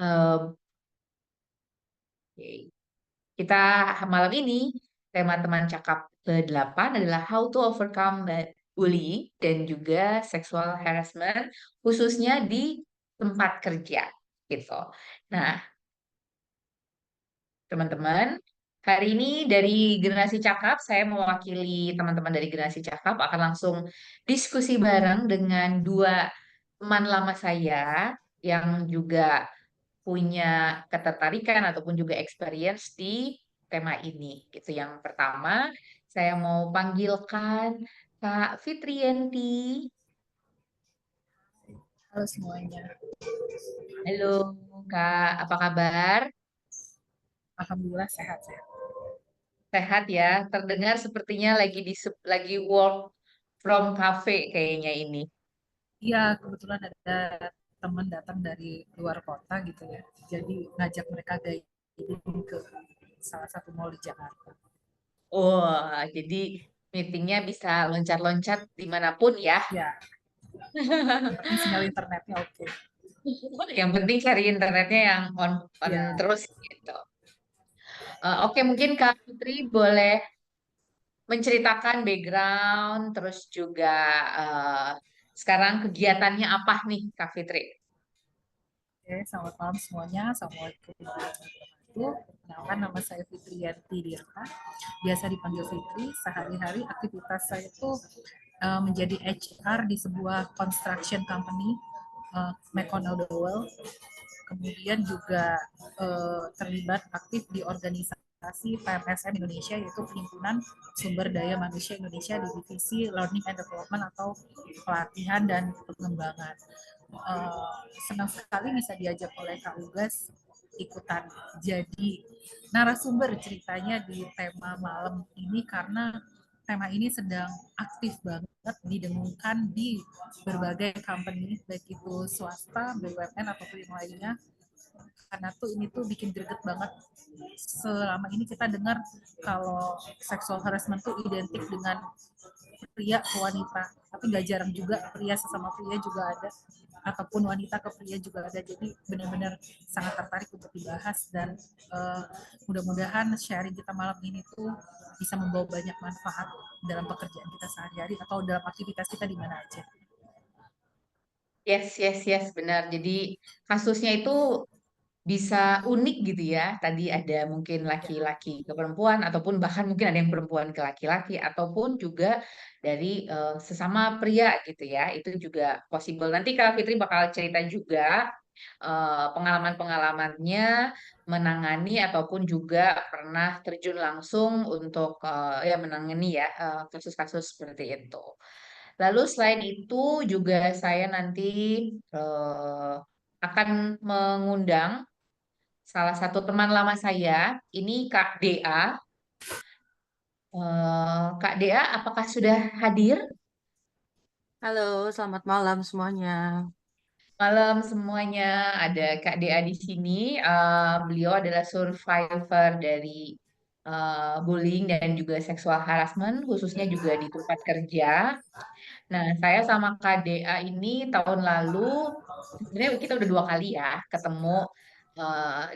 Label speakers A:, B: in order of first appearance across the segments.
A: Eh, Oke. Kita malam ini tema teman cakap ke-8 adalah how to overcome bullying dan juga sexual harassment khususnya di tempat kerja gitu. Nah, teman-teman, hari ini dari Generasi Cakap, saya mewakili teman-teman dari Generasi Cakap akan langsung diskusi bareng dengan dua teman lama saya yang juga punya ketertarikan ataupun juga experience di tema ini. Gitu. Yang pertama, saya mau panggilkan Kak Fitriyanti.
B: Halo semuanya,
A: Halo, Kak, apa kabar?
B: alhamdulillah sehat-sehat.
A: Sehat ya. Terdengar sepertinya lagi work from cafe kayaknya ini.
B: Iya, kebetulan ada teman datang dari luar kota gitu ya, jadi ngajak mereka guiding ke salah satu mall di Jakarta.
A: Wah, jadi meetingnya bisa loncat-loncat dimanapun ya.
B: Ya, yang penting sinyal internetnya oke.
A: Yang penting cari internetnya yang on
B: Ya,
A: terus gitu. Oke, mungkin Kak Putri boleh menceritakan background, terus juga eh, sekarang kegiatannya apa nih Kak Fitri?
B: oke. Selamat malam semuanya. Assalamualaikum warahmatullahi wabarakatuh. Perkenalkan, nama saya Fitriyanti Dirta. Biasa dipanggil Fitri. Sehari-hari aktivitas saya itu menjadi HR di sebuah construction company, McConnell Dowell. Kemudian juga terlibat aktif di organisasi PMSM Indonesia, yaitu Perhimpunan Sumber Daya Manusia Indonesia di divisi Learning and Development atau pelatihan dan pengembangan. Senang sekali bisa diajak oleh Kak Ugas ikutan jadi narasumber ceritanya di tema malam ini, karena tema ini sedang aktif banget didengungkan di berbagai company, baik itu swasta, BUMN ataupun yang lainnya, karena tuh ini tuh bikin greget banget. Selama ini kita dengar kalau sexual harassment tuh identik dengan pria ke wanita, tapi nggak jarang juga pria sesama pria juga ada, ataupun wanita ke pria juga ada. Jadi benar-benar sangat tertarik untuk dibahas, dan mudah-mudahan sharing kita malam ini tuh bisa membawa banyak manfaat dalam pekerjaan kita sehari-hari atau dalam aktivitas kita di mana aja.
A: Yes, yes, yes, benar. Jadi kasusnya itu bisa unik gitu ya. Tadi ada mungkin
B: Ya,
A: laki-laki ke perempuan ataupun bahkan mungkin ada yang perempuan ke laki-laki ataupun juga dari sesama pria gitu ya. Itu juga possible. Nanti Kak Fitri bakal cerita juga pengalaman-pengalamannya menangani ataupun juga pernah terjun langsung untuk ya menangani ya kasus-kasus seperti itu. Lalu selain itu juga saya nanti eh, akan mengundang salah satu teman lama saya, ini Kak DA. Kak DA, apakah sudah hadir?
C: Halo, selamat malam semuanya.
A: Malam semuanya, ada Kak DA di sini. Beliau adalah survivor dari bullying dan juga seksual harassment, khususnya juga di tempat kerja. Nah, saya sama Kak DA ini tahun lalu, sebenarnya kita udah 2 kali ya ketemu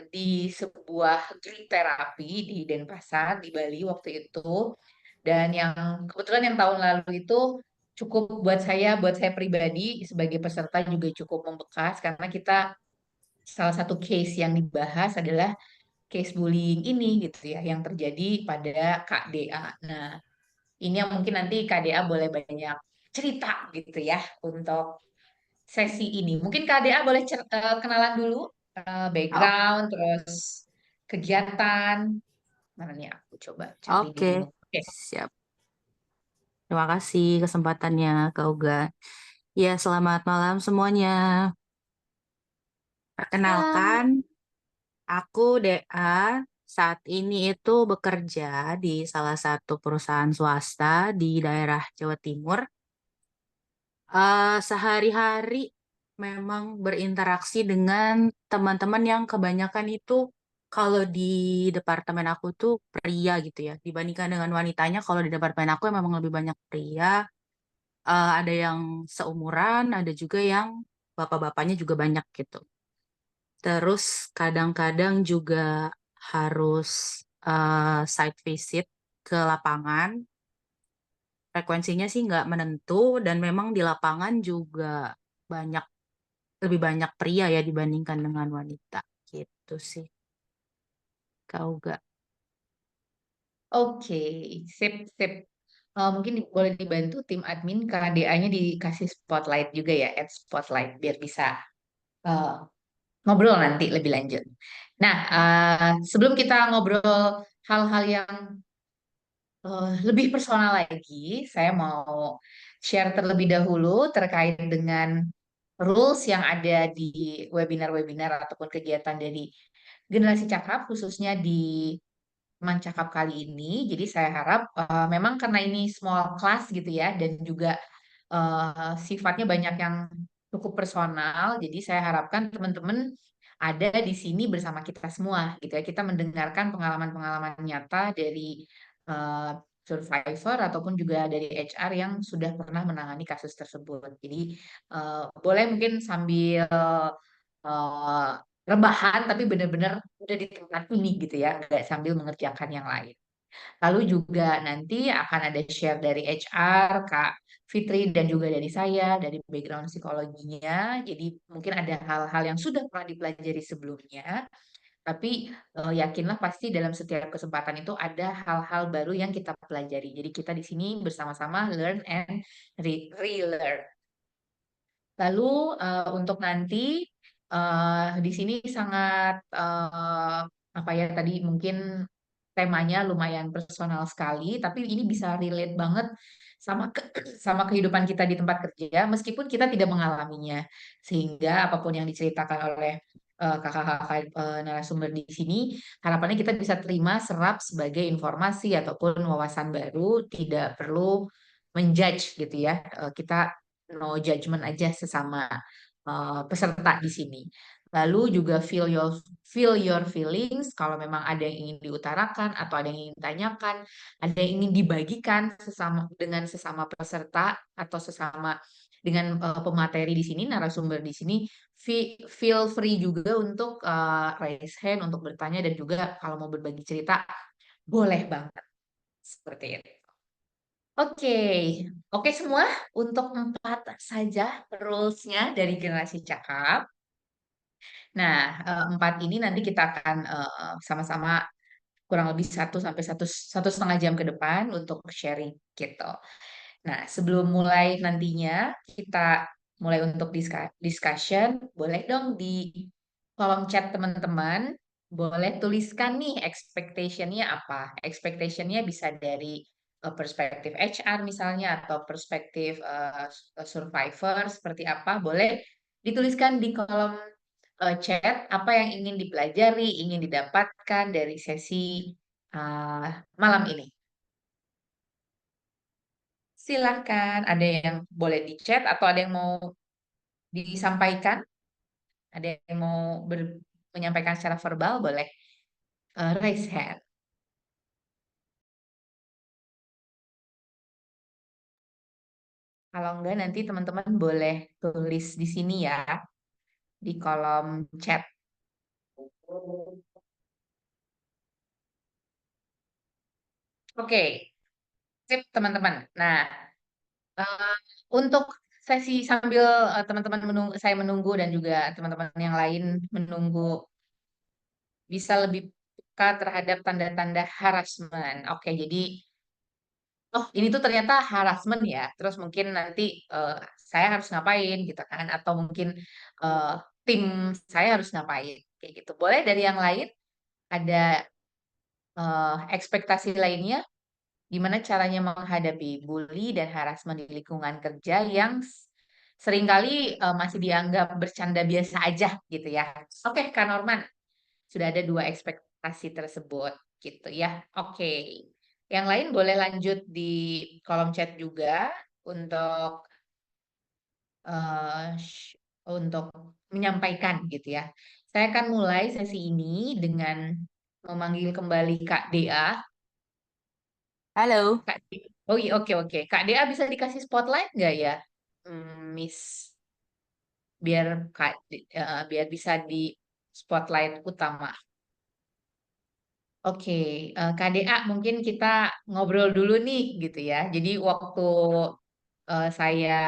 A: di sebuah group terapi di Denpasar, di Bali waktu itu. Dan yang kebetulan yang tahun lalu itu cukup buat saya pribadi sebagai peserta juga cukup membekas karena kita salah satu case yang dibahas adalah case bullying ini gitu ya yang terjadi pada Kak DA. Nah, ini yang mungkin nanti Kak DA boleh banyak cerita gitu ya untuk sesi ini. Mungkin Kak DA boleh kenalan dulu background terus kegiatan. Mana nih aku coba cari
C: Oke,
A: dulu. Oke.
C: siap. Terima kasih kesempatannya, Kak Uga. Ya, selamat malam semuanya.
A: Hai.
C: Perkenalkan, aku DA. Saat ini itu bekerja di salah satu perusahaan swasta di daerah Jawa Timur. Sehari-hari memang berinteraksi dengan teman-teman yang kebanyakan itu kalau di departemen aku tuh pria gitu ya. Dibandingkan dengan wanitanya, kalau di departemen aku memang lebih banyak pria. Ada yang seumuran, ada juga yang bapak-bapaknya juga banyak gitu. Terus kadang-kadang juga harus site visit ke lapangan. Frekuensinya sih nggak menentu dan memang di lapangan juga banyak lebih banyak pria ya dibandingkan dengan wanita gitu sih. Kau gak?
A: Oke, sip, sip. Mungkin boleh dibantu tim admin KDA-nya dikasih spotlight juga ya, add spotlight biar bisa eh, ngobrol nanti lebih lanjut. Nah, sebelum kita ngobrol hal-hal yang lebih personal lagi, saya mau share terlebih dahulu terkait dengan rules yang ada di webinar-webinar ataupun kegiatan dari Generasi Cakap, khususnya di teman cakap kali ini. Jadi saya harap memang karena ini small class gitu ya, dan juga sifatnya banyak yang cukup personal. Jadi saya harapkan teman-teman ada di sini bersama kita semua gitu ya. Kita mendengarkan pengalaman-pengalaman nyata dari eh, survivor ataupun juga dari HR yang sudah pernah menangani kasus tersebut. Jadi boleh mungkin sambil eh, rebahan tapi benar-benar udah di tempat ini gitu ya, nggak sambil mengerjakan yang lain. Lalu juga nanti akan ada share dari HR, Kak Fitri, dan juga dari saya, dari background psikologinya. Jadi mungkin ada hal-hal yang sudah pernah dipelajari sebelumnya, tapi yakinlah pasti dalam setiap kesempatan itu ada hal-hal baru yang kita pelajari. Jadi kita di sini bersama-sama learn and relearn. Lalu untuk nanti di sini sangat apa ya tadi mungkin temanya lumayan personal sekali, tapi ini bisa relate banget sama sama kehidupan kita di tempat kerja, meskipun kita tidak mengalaminya. Sehingga apapun yang diceritakan oleh kakak-kakak narasumber di sini, harapannya kita bisa terima serap sebagai informasi ataupun wawasan baru, tidak perlu menjudge gitu ya. Kita no judgment aja sesama peserta di sini. Lalu juga feel your feelings kalau memang ada yang ingin diutarakan atau ada yang ingin ditanyakan, ada yang ingin dibagikan dengan sesama peserta atau sesama dengan pemateri di sini, narasumber di sini, feel free juga untuk raise hand untuk bertanya dan juga kalau mau berbagi cerita boleh banget seperti itu. Oke, oke semua untuk 4 saja rules-nya dari generasi cakap. Nah, 4 ini nanti kita akan sama-sama kurang lebih 1 sampai 1,5 jam ke depan untuk sharing gitu. Nah, sebelum mulai nantinya kita mulai untuk discussion, boleh dong di kolom chat teman-teman, boleh tuliskan nih expectation-nya apa. Expectation-nya bisa dari perspektif HR misalnya atau perspektif survivor seperti apa, boleh dituliskan di kolom chat apa yang ingin dipelajari, ingin didapatkan dari sesi malam ini. Silahkan, ada yang boleh di chat atau ada yang mau disampaikan, ada yang mau menyampaikan secara verbal, boleh raise hand. Kalau enggak, nanti teman-teman boleh tulis di sini ya, di kolom chat. Oke, sip teman-teman. Nah, eh, untuk sesi sambil teman-teman menunggu, saya menunggu dan juga teman-teman yang lain menunggu bisa lebih peka terhadap tanda-tanda harassment. Oke, jadi oh ini tuh ternyata harassment ya. Terus mungkin nanti eh, saya harus ngapain gitu kan? Atau mungkin eh, tim saya harus ngapain kayak gitu. Boleh dari yang lain ada ekspektasi lainnya gimana caranya menghadapi bully dan harassment di lingkungan kerja yang seringkali masih dianggap bercanda biasa aja gitu ya. Oke, Kak Norman. Sudah ada 2 ekspektasi tersebut gitu ya. Oke. Yang lain boleh lanjut di kolom chat juga untuk untuk menyampaikan gitu ya. Saya akan mulai sesi ini dengan memanggil kembali Kak Dea.
C: Halo.
A: Kak Oh iya, oke oke. Kak Dea bisa dikasih spotlight nggak ya? Miss biar biar bisa di spotlight utama. Oke, KDA mungkin kita ngobrol dulu nih gitu ya. Jadi waktu saya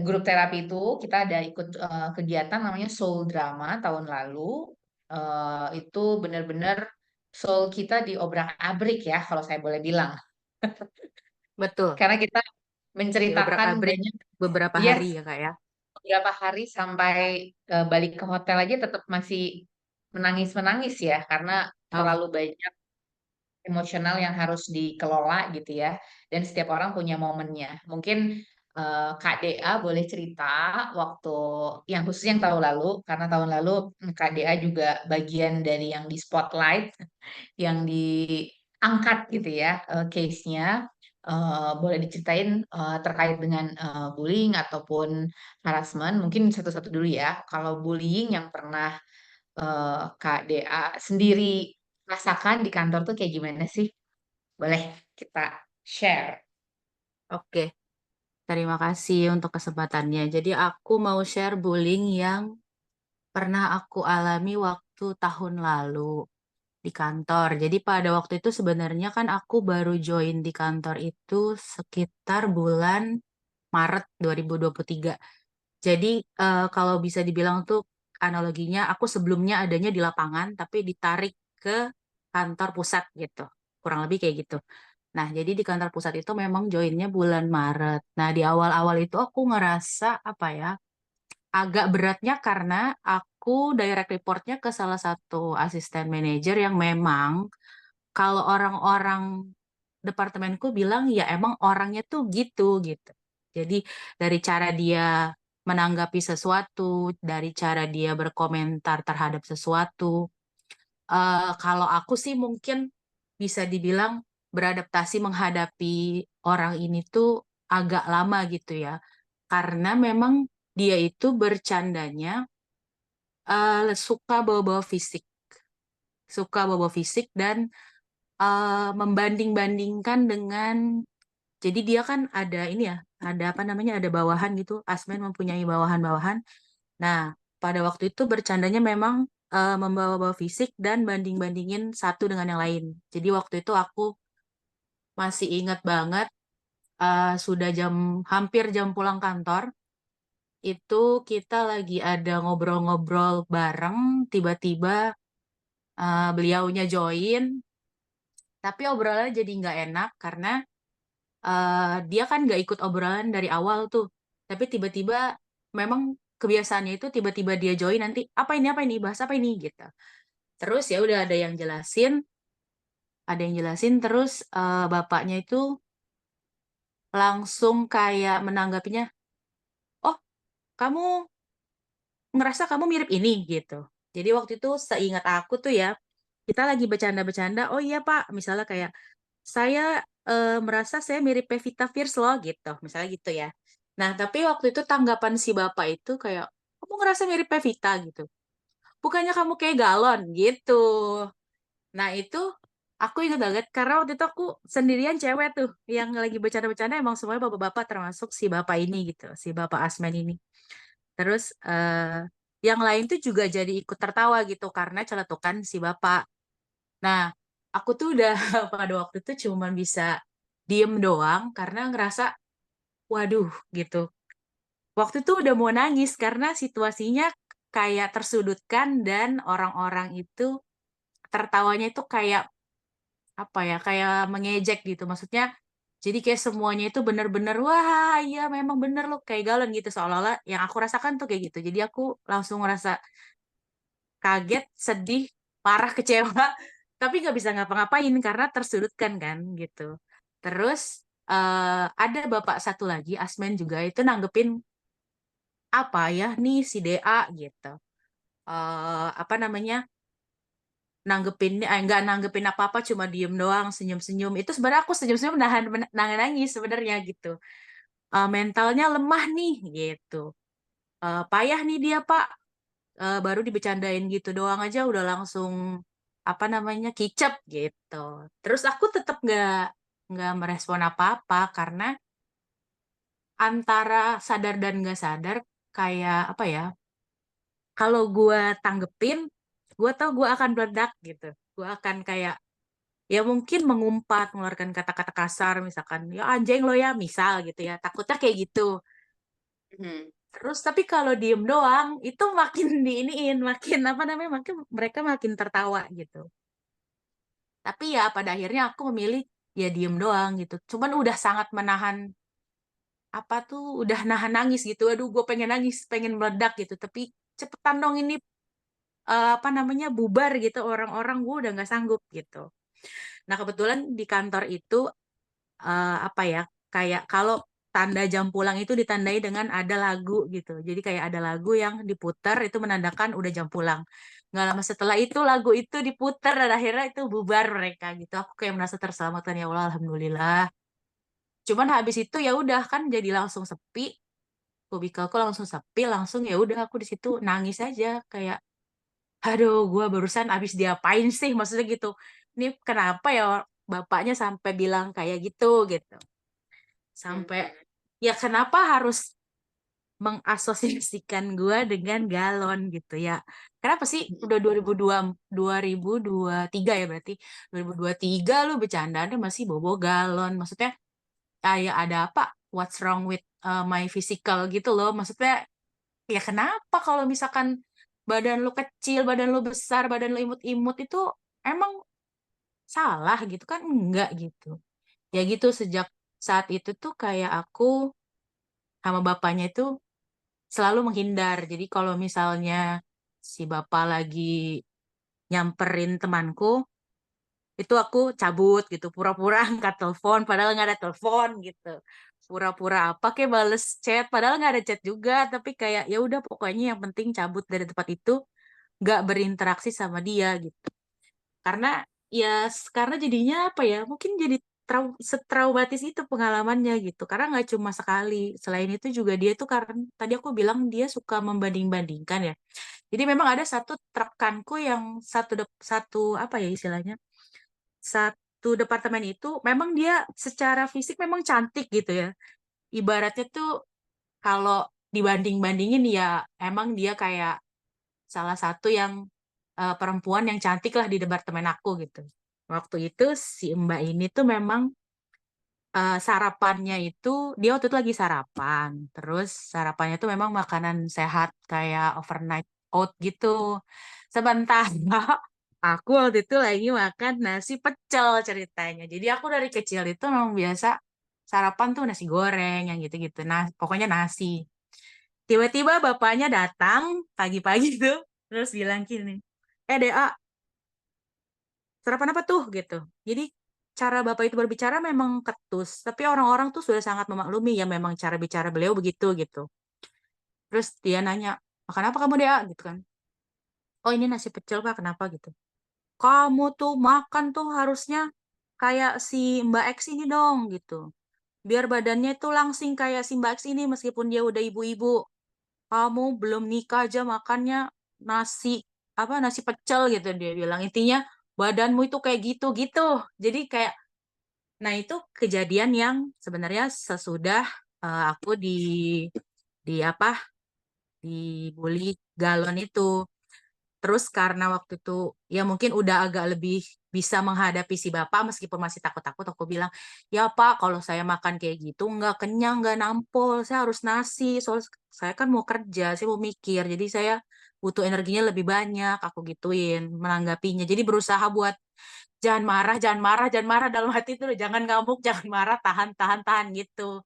A: grup terapi itu kita ada ikut kegiatan namanya Soul Drama tahun lalu. Itu benar-benar soul kita diobrak-abrik ya kalau saya boleh bilang.
C: Betul.
A: Karena kita menceritakan
C: Diobrak-abrik
A: banyak,
C: beberapa
A: yes,
C: hari ya Kak ya.
A: beberapa hari sampai balik ke hotel aja tetap masih menangis-menangis ya karena
C: Oh,
A: terlalu banyak emosional yang harus dikelola gitu ya. Dan setiap orang punya momennya. Mungkin Kak DA boleh cerita waktu yang khusus yang tahun lalu, karena tahun lalu Kak DA juga bagian dari yang di spotlight, yang diangkat gitu ya case-nya. Boleh diceritain terkait dengan bullying ataupun harassment. Mungkin satu-satu dulu ya. Kalau bullying yang pernah Kak DA sendiri rasakan di kantor tuh kayak gimana sih? Boleh kita share.
C: oke. Terima kasih untuk kesempatannya. Jadi aku mau share bullying yang pernah aku alami waktu tahun lalu di kantor. Jadi pada waktu itu sebenarnya kan aku baru join di kantor itu sekitar bulan Maret 2023. Jadi kalau bisa dibilang tuh analoginya aku sebelumnya adanya di lapangan tapi ditarik ke kantor pusat gitu. Kurang lebih kayak gitu. Nah, jadi di kantor pusat itu memang joinnya bulan Maret. Nah, di awal-awal itu aku ngerasa apa ya, agak beratnya karena aku direct reportnya ke salah satu asisten manajer yang memang kalau orang-orang departemenku bilang ya emang orangnya tuh gitu gitu. Jadi dari cara dia menanggapi sesuatu, dari cara dia berkomentar terhadap sesuatu, kalau aku sih mungkin bisa dibilang beradaptasi menghadapi orang ini tuh agak lama gitu ya. Karena memang dia itu bercandanya suka bawa-bawa fisik. Suka bawa fisik dan membanding-bandingkan dengan, jadi dia kan ada ini ya, ada apa namanya, ada bawahan gitu, Asmen mempunyai bawahan-bawahan. Nah, pada waktu itu bercandanya memang membawa-bawa fisik dan banding-bandingin satu dengan yang lain. Jadi waktu itu aku masih ingat banget, sudah hampir jam pulang kantor, itu kita lagi ada ngobrol-ngobrol bareng, tiba-tiba beliaunya join, tapi obrolannya jadi nggak enak karena dia kan nggak ikut obrolan dari awal tuh. Tapi tiba-tiba memang kebiasaannya itu tiba-tiba dia join nanti apa ini bahas apa ini gitu. Terus ya udah ada yang jelasin terus bapaknya itu langsung kayak menanggapinya, "Oh, kamu ngerasa kamu mirip ini?" gitu. Jadi waktu itu seingat aku tuh ya, kita lagi bercanda-bercanda, "Oh iya Pak," misalnya kayak, "Saya merasa saya mirip Pevita Pierce loh," gitu, misalnya gitu ya. Nah, tapi waktu itu tanggapan si bapak itu kayak, "Kamu ngerasa mirip Pevita?" gitu. "Bukannya kamu kayak galon?" gitu. Nah, itu aku ingat banget karena waktu itu aku sendirian cewek tuh yang lagi bercanda-bercanda emang semuanya bapak-bapak termasuk si bapak ini gitu, si bapak Asmen ini. Terus yang lain tuh juga jadi ikut tertawa gitu karena celetukan si bapak. Nah, aku tuh udah pada waktu itu cuman bisa diem doang karena ngerasa, waduh gitu. Waktu itu udah mau nangis karena situasinya kayak tersudutkan dan orang-orang itu tertawanya itu kayak apa ya, kayak mengejek gitu. Maksudnya jadi kayak semuanya itu bener-bener, wah iya memang bener loh kayak galon gitu. Seolah-olah yang aku rasakan tuh kayak gitu. Jadi aku langsung ngerasa kaget, sedih, parah, kecewa, tapi nggak bisa ngapa-ngapain karena tersudutkan kan gitu. Terus ada bapak satu lagi, Asmen juga itu nanggepin apa ya nih si DA gitu. Apa namanya, nanggepin nggak nanggepin apa-apa cuma diem doang senyum-senyum itu sebenarnya aku senyum-senyum nahan nangis sebenarnya gitu. Mentalnya lemah nih gitu. Payah nih dia Pak. Baru dibecandain gitu doang aja udah langsung apa namanya kicep gitu. Terus aku tetap nggak merespon apa-apa karena antara sadar dan nggak sadar kayak apa ya, kalau gue tanggepin, gue tau gue akan meledak gitu. Gue akan kayak ya mungkin mengumpat, mengeluarkan kata-kata kasar, misalkan ya anjing lo ya, misal gitu ya. Takutnya kayak gitu.
A: Hmm.
C: Terus tapi kalau diem doang itu makin diiniin, makin apa namanya, makin mereka makin tertawa gitu. Tapi ya pada akhirnya aku memilih ya diem doang gitu. Cuman udah sangat menahan apa tuh, udah nahan nangis gitu. Aduh, gue pengen nangis, pengen meledak gitu. Tapi cepetan dong ini apa namanya bubar gitu orang-orang, gue udah nggak sanggup gitu. Nah kebetulan di kantor itu apa ya, kayak kalau tanda jam pulang itu ditandai dengan ada lagu gitu. Jadi kayak ada lagu yang diputar itu menandakan udah jam pulang. Nggak lama setelah itu lagu itu diputar dan akhirnya itu bubar mereka gitu. Aku kayak merasa terselamatkan, ya Allah alhamdulillah. Cuman habis itu ya udah kan jadi langsung sepi. Kubikelku langsung sepi, langsung ya udah aku di situ nangis aja kayak aduh, gue barusan abis diapain sih? Maksudnya gitu. Ini kenapa ya bapaknya sampai bilang kayak gitu gitu. Sampai ya kenapa harus mengasosiasikan gue dengan galon gitu ya. Kenapa sih udah 2023 ya berarti. 2023 lu bercandanya masih bobo galon. Maksudnya kayak ada apa? What's wrong with my physical gitu loh. Maksudnya ya kenapa kalau misalkan badan lu kecil, badan lu besar, badan lu imut-imut itu emang salah gitu kan? Enggak gitu. Ya gitu sejak saat itu tuh kayak aku sama bapaknya itu selalu menghindar. Jadi kalau misalnya si bapak lagi nyamperin temanku, itu aku cabut gitu, pura-pura angkat telepon, padahal nggak ada telepon gitu. Pura-pura apa kayak bales chat, padahal nggak ada chat juga, tapi kayak ya udah pokoknya yang penting cabut dari tempat itu, nggak berinteraksi sama dia gitu. Karena ya karena jadinya apa ya, mungkin jadi setraumatis itu pengalamannya gitu. Karena nggak cuma sekali. Selain itu juga dia tuh karena tadi aku bilang dia suka membanding-bandingkan ya. Jadi memang ada satu rekanku yang satu apa ya istilahnya, satu departemen itu memang dia secara fisik memang cantik gitu ya. Ibaratnya tuh kalau dibanding-bandingin ya emang dia kayak salah satu yang perempuan yang cantik lah di departemen aku gitu. Waktu itu si Mbak ini tuh memang sarapannya itu dia waktu itu lagi sarapan. Terus sarapannya tuh memang makanan sehat kayak overnight oat gitu. Sebentar aku waktu itu lagi makan nasi pecel ceritanya. Jadi aku dari kecil itu memang biasa sarapan tuh nasi goreng yang gitu-gitu. Nah, pokoknya nasi. Tiba-tiba bapaknya datang pagi-pagi tuh terus bilang gini, DA, sarapan apa tuh gitu. Jadi cara bapak itu berbicara memang ketus, tapi orang-orang tuh sudah sangat memaklumi ya memang cara bicara beliau begitu gitu. Terus dia nanya, makan apa kamu DA gitu kan. Oh ini nasi pecel Pak, kenapa gitu. Kamu tuh makan tuh harusnya kayak si Mbak X ini dong gitu. Biar badannya tuh langsing kayak si Mbak X ini meskipun dia udah ibu-ibu. Kamu belum nikah aja makannya nasi apa nasi pecel gitu dia bilang. Intinya badanmu itu kayak gitu gitu. Jadi kayak nah itu kejadian yang sebenarnya sesudah aku di apa dibully galon itu. Terus karena waktu itu ya mungkin udah agak lebih bisa menghadapi si bapak meskipun masih takut-takut aku bilang, ya Pak kalau saya makan kayak gitu nggak kenyang nggak nampol saya harus nasi soal saya kan mau kerja saya mau mikir jadi saya butuh energinya lebih banyak aku gituin menanggapinya jadi berusaha buat jangan marah jangan marah jangan marah dalam hati itu jangan ngamuk jangan marah tahan tahan tahan gitu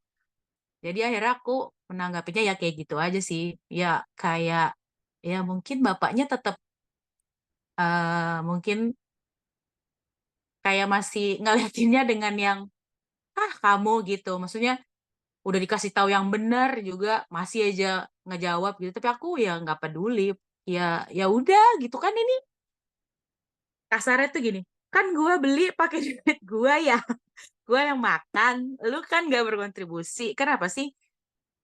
C: jadi akhirnya aku menanggapinya ya kayak gitu aja sih ya kayak ya mungkin bapaknya tetap mungkin kayak masih ngeliatinnya dengan yang kamu gitu maksudnya udah dikasih tahu yang benar juga masih aja ngejawab gitu tapi aku ya nggak peduli ya ya udah gitu kan ini kasarnya tuh gini kan gua beli pakai duit gua ya gua yang makan lu kan nggak berkontribusi kenapa sih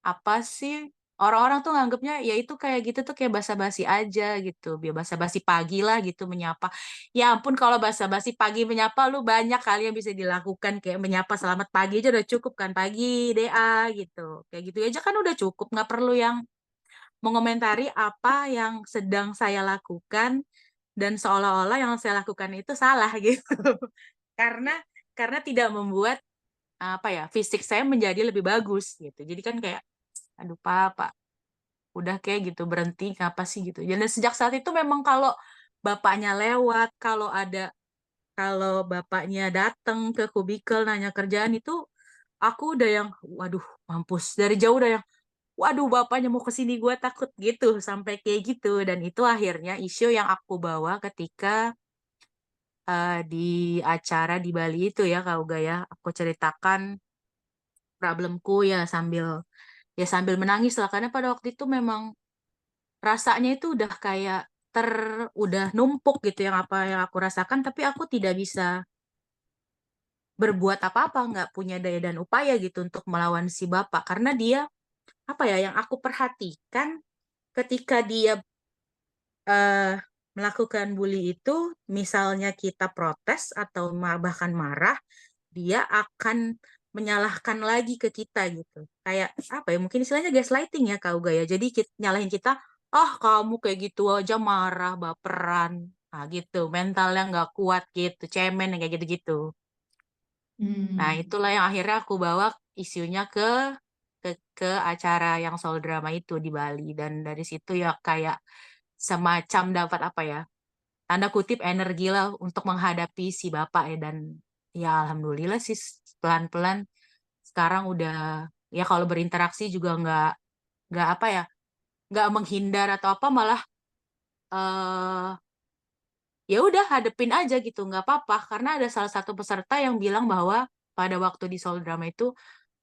C: apa sih orang-orang tuh nganggapnya ya itu kayak gitu tuh kayak basa-basi aja gitu biar basa-basi pagi lah gitu menyapa ya ampun kalau basa-basi pagi menyapa lu banyak kali yang bisa dilakukan kayak menyapa selamat pagi aja udah cukup kan pagi DA gitu kayak gitu aja kan udah cukup nggak perlu yang mengomentari apa yang sedang saya lakukan dan seolah-olah yang saya lakukan itu salah gitu. Karena tidak membuat apa ya, fisik saya menjadi lebih bagus gitu. Jadi kan kayak aduh Pak, udah kayak gitu, berhenti ngapa sih gitu. Dan sejak saat itu memang kalau bapaknya lewat, kalau bapaknya datang ke kubikel nanya kerjaan itu, aku udah yang waduh mampus, dari jauh udah yang waduh bapaknya mau ke sini gue takut gitu, sampai kayak gitu. Dan itu akhirnya isu yang aku bawa ketika di acara di Bali itu ya Kak Uga ya, aku ceritakan problemku ya sambil menangis lah, karena pada waktu itu memang rasanya itu udah kayak udah numpuk gitu yang apa yang aku rasakan, tapi aku tidak bisa berbuat apa-apa, nggak punya daya dan upaya gitu untuk melawan si bapak, karena dia apa ya, yang aku perhatikan ketika dia eh, melakukan bully itu, misalnya kita protes atau bahkan marah, dia akan menyalahkan lagi ke kita gitu. Kayak apa ya? Mungkin istilahnya gaslighting ya Kak Uga ya. Jadi nyalahin kita, ah kamu kayak gitu aja marah, baperan, nah gitu, mentalnya nggak kuat gitu, cemen yang kayak gitu-gitu. Nah
A: Hmm.
C: itulah yang akhirnya aku bawa isunya ke ke acara yang soal drama itu di Bali, dan dari situ ya kayak semacam dapat apa ya, tanda kutip energi lah untuk menghadapi si bapak ya. Dan ya alhamdulillah sih pelan-pelan sekarang udah, ya kalau berinteraksi juga nggak apa ya, nggak menghindar atau apa, malah eh ya udah hadepin aja gitu, nggak apa-apa. Karena ada salah satu peserta yang bilang bahwa pada waktu di Soul Drama itu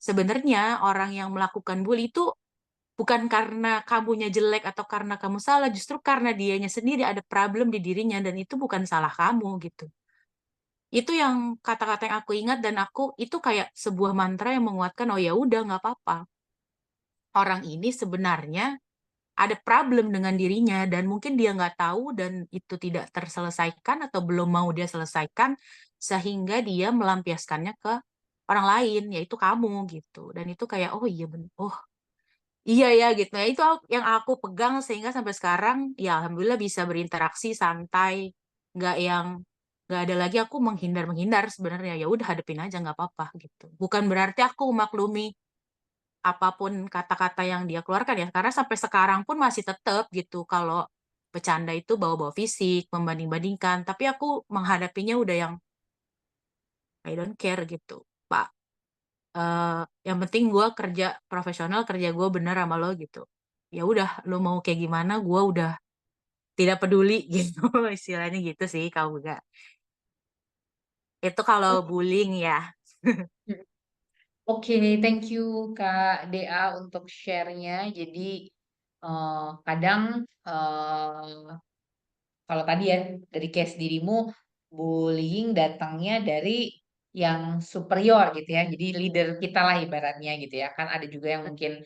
C: sebenarnya orang yang melakukan bully itu bukan karena kamunya jelek atau karena kamu salah, justru karena dianya sendiri ada problem di dirinya dan itu bukan salah kamu gitu. Itu yang kata-kata yang aku ingat, dan aku itu kayak sebuah mantra yang menguatkan, oh ya udah nggak apa-apa. Orang ini sebenarnya ada problem dengan dirinya dan mungkin dia nggak tahu dan itu tidak terselesaikan atau belum mau dia selesaikan, sehingga dia melampiaskannya ke orang lain, yaitu kamu gitu. Dan itu kayak oh iya bener, oh iya ya gitu. Nah, itu yang aku pegang sehingga sampai sekarang ya alhamdulillah bisa berinteraksi santai, yang nggak ada lagi aku menghindar sebenarnya. Ya udah hadepin aja nggak apa-apa gitu. Bukan berarti aku maklumi apapun kata-kata yang dia keluarkan ya, karena sampai sekarang pun masih tetap gitu kalau bercanda itu bawa-bawa fisik, membanding-bandingkan, tapi aku menghadapinya udah yang I don't care gitu, Pak. Eh, yang penting gue kerja profesional, kerja gue bener sama lo gitu. Ya udah, lo mau kayak gimana, gue udah tidak peduli gitu, istilahnya gitu sih kau juga. Itu kalau bullying ya.
A: Oke, thank you Kak Dea untuk share-nya. Jadi kadang kalau tadi ya dari case dirimu, bullying datangnya dari yang superior gitu ya. Jadi leader kita lah ibaratnya gitu ya. Kan ada juga yang mungkin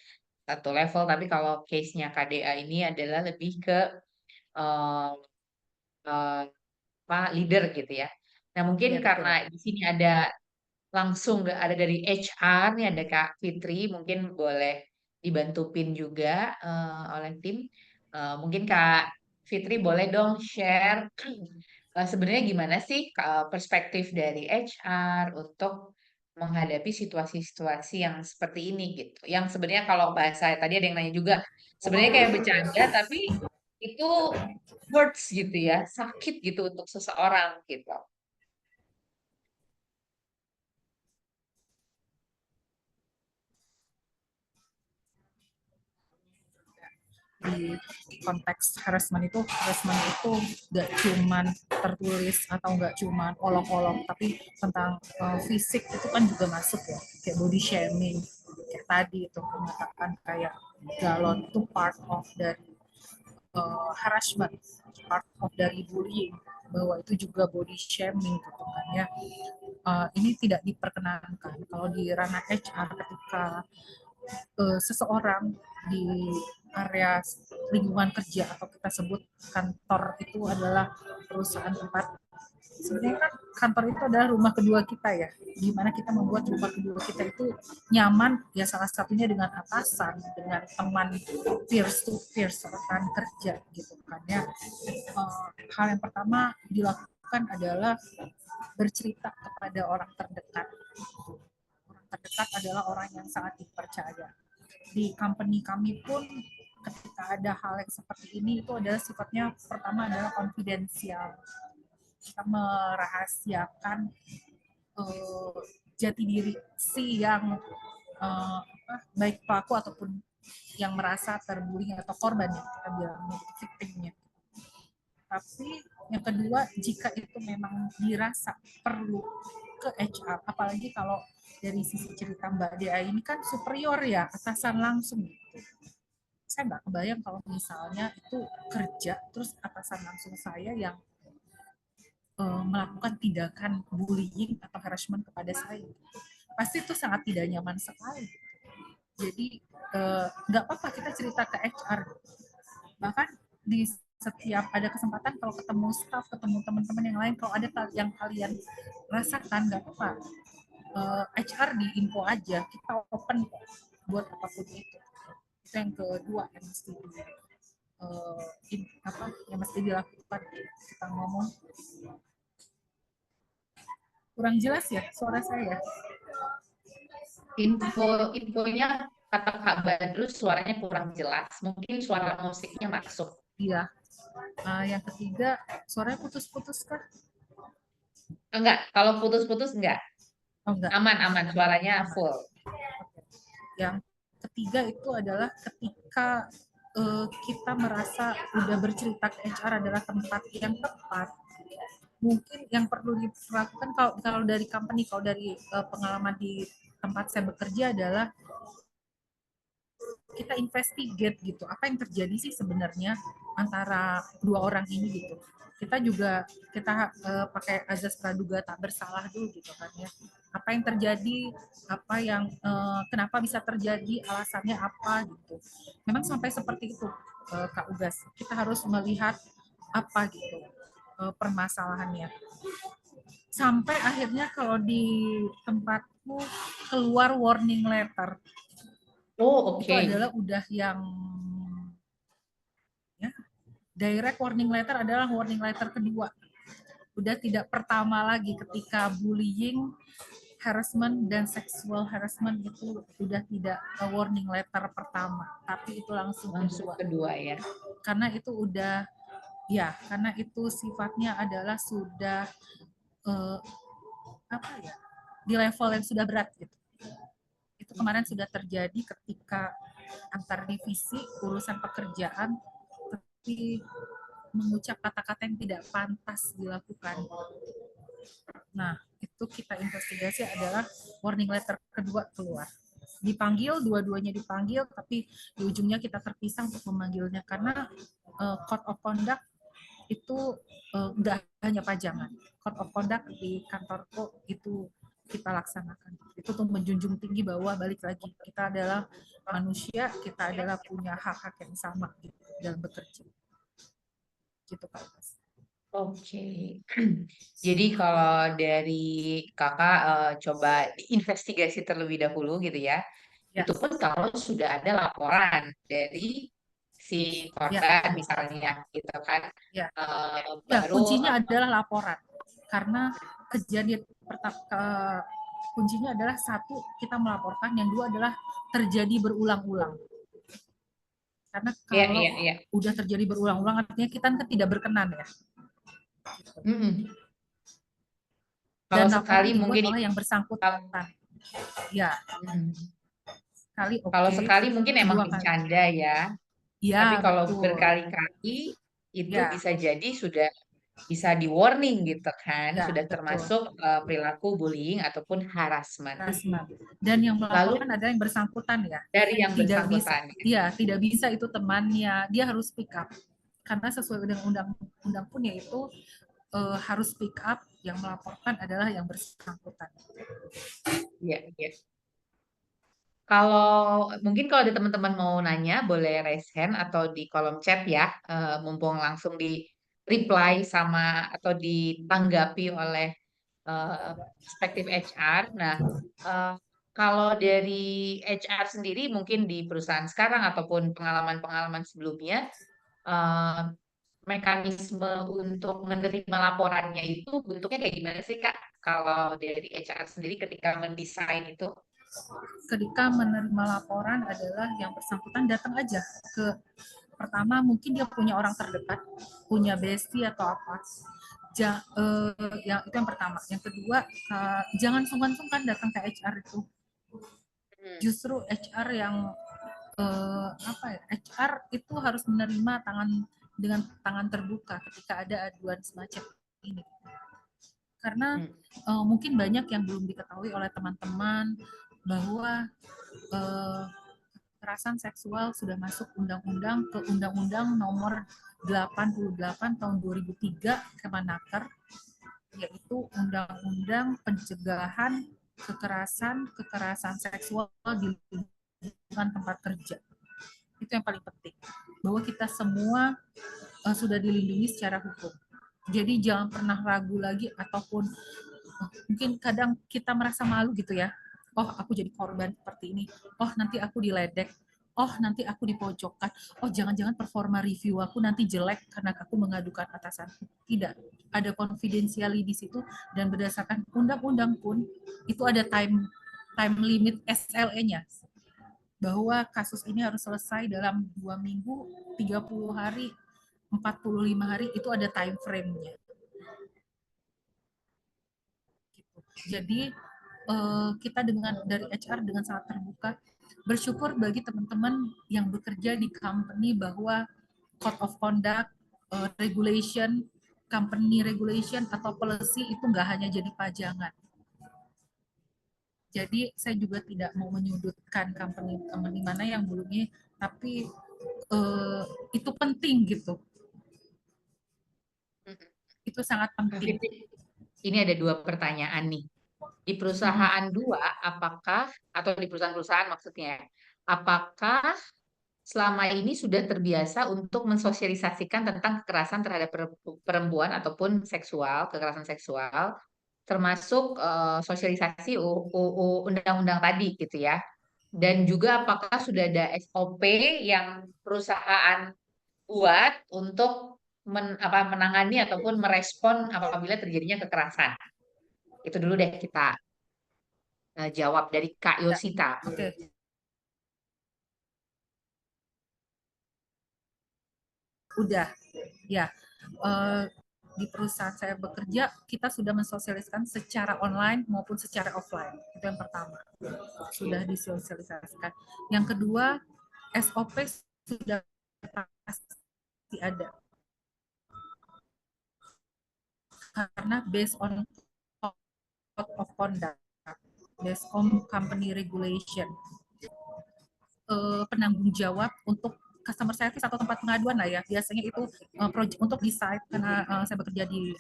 A: satu level, tapi kalau case-nya KDA ini adalah lebih ke eh, eh, apa leader gitu ya. Nah, mungkin
B: Iya
A: karena
B: betul.
A: di sini ada langsung ada dari HR nih, ada Kak Fitri, mungkin boleh dibantu juga oleh tim. Mungkin Kak Fitri boleh dong share sebenarnya gimana sih perspektif dari HR untuk menghadapi situasi-situasi yang seperti ini gitu. Yang sebenarnya kalau bahasa tadi ada yang nanya juga, sebenarnya kayak bercanda tapi itu hurts gitu ya, sakit gitu untuk seseorang gitu.
B: Di konteks harassment itu nggak cuman tertulis atau nggak cuman olok-olok, tapi tentang fisik itu kan juga masuk ya, kayak body shaming kayak tadi itu mengatakan kayak galon itu part of dari harassment, part of dari bullying, bahwa itu juga body shaming gitu kan ya. Ini tidak diperkenankan kalau di ranah HR ketika seseorang di area lingkungan kerja atau kita sebut kantor itu adalah perusahaan tempat sebenarnya kan kantor itu adalah rumah kedua kita ya. Gimana kita membuat rumah kedua kita itu nyaman, ya salah satunya dengan atasan, dengan teman peers to peers, rekan kerja gitu kan ya. Hal yang pertama dilakukan adalah bercerita kepada orang terdekat. Orang terdekat adalah orang yang sangat dipercaya. Di company kami pun ketika ada hal yang seperti ini itu adalah sifatnya pertama adalah konfidensial. Kita merahasiakan jati diri si yang baik pelaku ataupun yang merasa terbully atau korban ya, kita bilang victimnya. Tapi yang kedua, jika itu memang dirasa perlu ke HR, apalagi kalau dari sisi cerita Mbak Dea ini kan superior ya, atasan langsung gitu. Saya nggak kebayang kalau misalnya itu kerja, terus atasan langsung saya yang melakukan tindakan bullying atau harassment kepada saya. Pasti itu sangat tidak nyaman sekali. Jadi nggak apa-apa kita cerita ke HR. Bahkan di setiap ada kesempatan kalau ketemu staff, ketemu teman-teman yang lain, kalau ada yang kalian rasakan, nggak apa-apa. HR di info aja, kita open buat apapun itu. Itu yang kedua yang mesti yang mesti dilakukan. Kita ngomong kurang jelas ya suara saya.
A: Infonya kata Kak Badrus suaranya kurang jelas. Mungkin suara musiknya masuk.
B: Iya. Yang ketiga, suaranya putus-putus kah?
A: Enggak, kalau putus-putus enggak.
B: Oh, enggak.
A: Aman, suaranya
B: Aman.
A: full.
B: Yang ketiga itu adalah ketika kita merasa udah bercerita ke HR adalah tempat yang tepat. Mungkin yang perlu dilakukan kalau dari company, kalau dari pengalaman di tempat saya bekerja adalah kita investigate gitu, apa yang terjadi sih sebenarnya antara dua orang ini gitu. Kita pakai azas praduga tak bersalah dulu gitu kan ya. Apa yang terjadi, apa yang kenapa bisa terjadi, alasannya apa gitu. Memang sampai seperti itu Kak Ugas. Kita harus melihat apa gitu permasalahannya. Sampai akhirnya kalau di tempatku keluar warning letter.
A: Oh, oke.
B: Itu adalah udah yang ya, direct warning letter adalah warning letter kedua. Udah tidak pertama lagi ketika bullying, harassment dan sexual harassment itu udah tidak warning letter pertama, tapi itu langsung
A: kedua ya.
B: Karena itu karena itu sifatnya adalah sudah di level yang sudah berat gitu. Itu kemarin sudah terjadi ketika antar divisi urusan pekerjaan, tapi mengucap kata-kata yang tidak pantas dilakukan. Nah, itu kita investigasi adalah warning letter kedua keluar. Dipanggil, dua-duanya dipanggil, tapi di ujungnya kita terpisah untuk memanggilnya karena code of conduct itu nggak hanya pajangan. Code of conduct di kantorku itu kita laksanakan. Itu tuh menjunjung tinggi bahwa balik lagi kita adalah manusia, kita adalah punya hak-hak yang sama gitu dalam bekerja. Gitu Kak.
A: Oke. Jadi kalau dari Kakak coba investigasi terlebih dahulu gitu ya. Itu pun kalau sudah ada laporan dari si korban misalnya gitu kan.
B: Baru kuncinya adalah laporan. Karena kejadian kuncinya adalah satu, kita melaporkan, yang dua adalah terjadi berulang-ulang. Karena kalau udah terjadi berulang-ulang artinya kita kan tidak berkenan ya. Dan sekali mungkin oleh yang bersangkutan. Ya.
A: Kalau sekali mungkin emang bercanda ya. Tapi kalau berkali-kali itu bisa jadi sudah bisa di warning gitu kan, sudah termasuk perilaku bullying ataupun harassment.
B: Dan yang melaporkan adalah yang bersangkutan ya.
A: Dari yang bersangkutan.
B: Tidak bisa itu temannya, dia harus speak up. Karena sesuai dengan undang-undang pun yaitu harus speak up, yang melaporkan adalah yang bersangkutan.
A: Iya. Mungkin kalau ada teman-teman mau nanya, boleh raise hand atau di kolom chat ya, mumpung langsung reply sama atau ditanggapi oleh perspektif HR. Nah, eh, kalau dari HR sendiri mungkin di perusahaan sekarang ataupun pengalaman-pengalaman sebelumnya, eh, mekanisme untuk menerima laporannya itu bentuknya kayak gimana sih Kak? Kalau dari HR sendiri ketika mendesain itu?
B: Ketika menerima laporan adalah yang bersangkutan datang aja ke, pertama mungkin dia punya orang terdekat, punya bestie atau apa. Yang itu yang pertama. Yang kedua, jangan sungkan-sungkan datang ke HR itu. Justru HR yang HR itu harus menerima dengan tangan terbuka ketika ada aduan semacam ini. Karena mungkin banyak yang belum diketahui oleh teman-teman bahwa kekerasan seksual sudah masuk undang-undang ke Undang-Undang Nomor 88 Tahun 2003 Kemenaker, yaitu Undang-Undang Pencegahan Kekerasan seksual di lingkungan tempat kerja. Itu yang paling penting, bahwa kita semua sudah dilindungi secara hukum. Jadi jangan pernah ragu lagi, ataupun mungkin kadang kita merasa malu gitu ya, oh aku jadi korban seperti ini, oh nanti aku diledek, oh nanti aku dipojokkan, oh jangan-jangan performa review aku nanti jelek karena aku mengadukan atasanku. Tidak, ada konfidensiali di situ, dan berdasarkan undang-undang pun itu ada time limit SLE-nya, bahwa kasus ini harus selesai dalam 2 minggu, 30 hari, 45 hari, itu ada time frame-nya. Jadi kita dari HR dengan sangat terbuka, bersyukur bagi teman-teman yang bekerja di company bahwa code of conduct, regulation, company regulation atau policy itu nggak hanya jadi pajangan. Jadi saya juga tidak mau menyudutkan company mana yang belumnya, tapi itu penting gitu. Itu sangat penting.
A: Ini ada 2 pertanyaan nih. Di perusahaan 2, apakah, atau di perusahaan-perusahaan maksudnya, apakah selama ini sudah terbiasa untuk mensosialisasikan tentang kekerasan terhadap perempuan ataupun kekerasan seksual, termasuk sosialisasi undang-undang tadi gitu ya. Dan juga apakah sudah ada SOP yang perusahaan buat untuk menangani ataupun merespon apabila terjadinya kekerasan. Itu dulu deh kita jawab dari Kak Yosita.
B: Oke. Udah, ya. Di perusahaan saya bekerja, kita sudah mensosialisasikan secara online maupun secara offline. Itu yang pertama. Sudah disosialisasikan. Yang kedua, SOP sudah pasti ada. Karena based on code of conduct, based on company regulation, penanggung jawab untuk customer service atau tempat pengaduan lah ya. Biasanya itu project untuk di site, karena saya bekerja di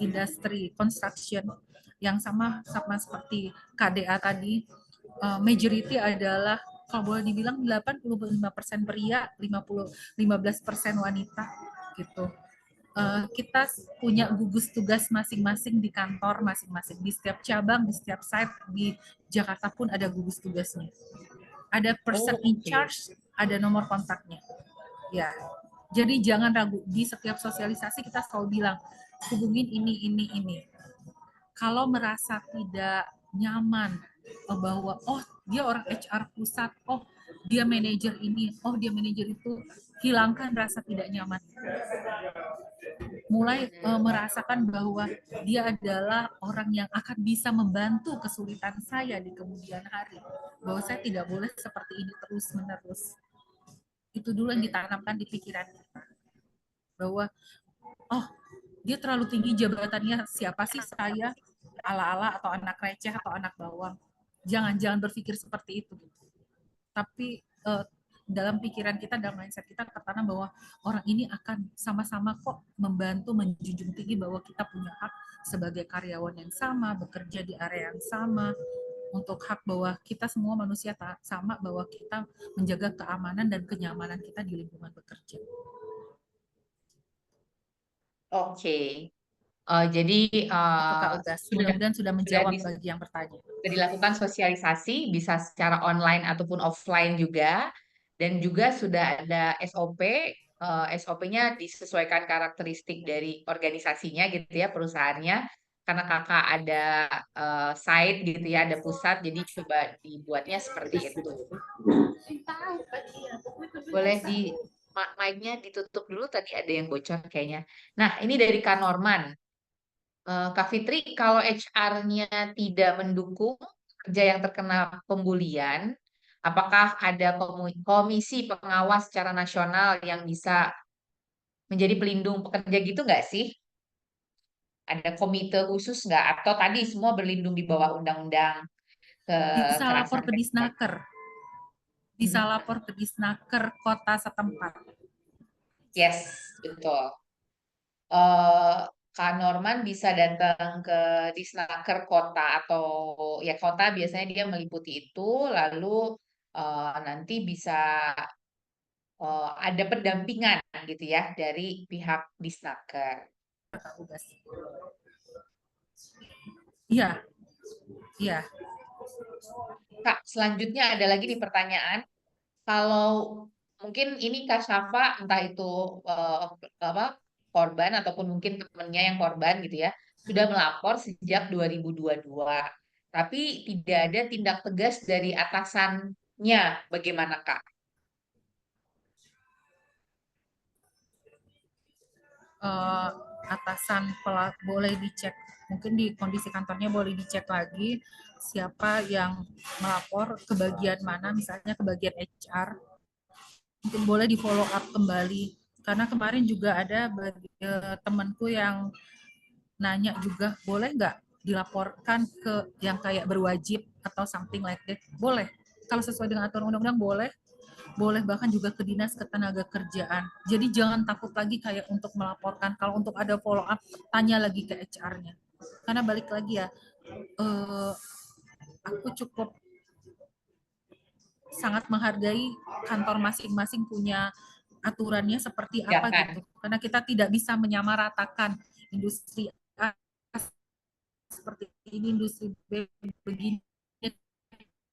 B: industri construction yang sama seperti KDA tadi. Majority adalah, kalau boleh dibilang 85% pria, 15% wanita gitu. Kita punya gugus tugas masing-masing di kantor masing-masing, di setiap cabang, di setiap site, di Jakarta pun ada gugus tugasnya. Ada person in charge, ada nomor kontaknya. Ya, jadi jangan ragu, di setiap sosialisasi kita selalu bilang, hubungin ini. Kalau merasa tidak nyaman bahwa dia orang HR pusat, dia manajer ini, dia manajer itu, hilangkan rasa tidak nyaman. Mulai merasakan bahwa dia adalah orang yang akan bisa membantu kesulitan saya di kemudian hari. Bahwa saya tidak boleh seperti ini terus-menerus. Itu dulu yang ditanamkan di pikiran kita. Bahwa, dia terlalu tinggi jabatannya, siapa sih saya? Ala-ala atau anak receh atau anak bawang. Jangan berpikir seperti itu. Tapi dalam pikiran kita, dalam mindset kita tertanam bahwa orang ini akan sama-sama kok membantu menjunjung tinggi bahwa kita punya hak sebagai karyawan yang sama, bekerja di area yang sama, untuk hak bahwa kita semua manusia sama, bahwa kita menjaga keamanan dan kenyamanan kita di lingkungan bekerja.
A: Oke. Jadi
B: Itu Kak Ugas. Mudah-mudahan sudah
A: sudah
B: menjawab bagi yang bertanya.
A: sudah dilakukan sosialisasi bisa secara online ataupun offline juga, dan juga sudah ada SOP. SOP-nya disesuaikan karakteristik dari organisasinya gitu ya, perusahaannya. Karena kakak ada site gitu ya, ada pusat, jadi coba dibuatnya seperti itu. Boleh mic-nya ditutup dulu, tadi ada yang bocor kayaknya. Nah, ini dari Kak Norman. Kak Fitri, kalau HR-nya tidak mendukung kerja yang terkena pembulian, apakah ada komisi pengawas secara nasional yang bisa menjadi pelindung pekerja gitu nggak sih? Ada komite khusus nggak? Atau tadi semua berlindung di bawah undang-undang
B: Bisa lapor
A: kekerasan
B: ke
A: seksual?
B: Disnaker. Bisa lapor ke Disnaker kota setempat.
A: Yes, betul. eh Kak Norman bisa datang ke Disnaker kota, atau ya kota biasanya dia meliputi itu, lalu nanti bisa ada pendampingan gitu ya dari pihak Disnaker.
B: Kak Ugas. Iya, iya.
A: Kak, selanjutnya ada lagi nih pertanyaan. Kalau mungkin ini Kak Syafa, entah itu apa korban ataupun mungkin temennya yang korban gitu ya, sudah melapor sejak 2022. Tapi tidak ada tindak tegas dari atasannya. Bagaimana Kak?
B: uh, atasan boleh dicek, mungkin di kondisi kantornya boleh dicek lagi siapa yang melapor ke bagian mana, misalnya ke bagian HR, mungkin boleh di follow up kembali, karena kemarin juga ada temanku yang nanya juga, boleh nggak dilaporkan ke yang kayak berwajib atau something like that. Boleh, kalau sesuai dengan aturan undang-undang boleh, boleh bahkan juga ke dinas ketenagakerjaan. Jadi jangan takut lagi kayak untuk melaporkan. Kalau untuk ada follow up, tanya lagi ke HR-nya. Karena balik lagi ya, aku cukup sangat menghargai kantor masing-masing punya aturannya seperti
A: Ya
B: apa
A: kan?
B: gitu. Karena kita tidak bisa menyamaratakan industri A seperti ini, industri B begini,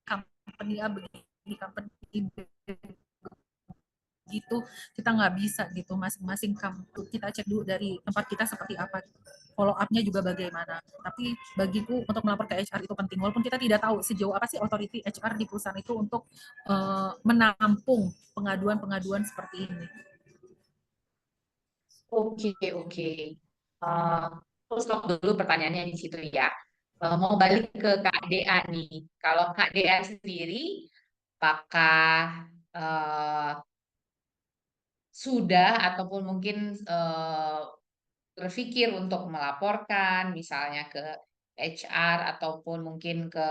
B: company A begini, company B gitu, kita nggak bisa gitu, masing-masing kampus kita cek dulu dari tempat kita seperti apa, follow up-nya juga bagaimana. Tapi bagiku untuk melapor ke HR itu penting, walaupun kita tidak tahu sejauh apa sih authority HR di perusahaan itu untuk menampung pengaduan-pengaduan seperti ini.
A: Oke, oke. Uh, Terus stop dulu pertanyaannya di situ ya. Mau balik ke Kak Dea nih. Kalau Kak Dea sendiri, apakah eh, sudah ataupun mungkin eh, berpikir untuk melaporkan misalnya ke HR ataupun mungkin ke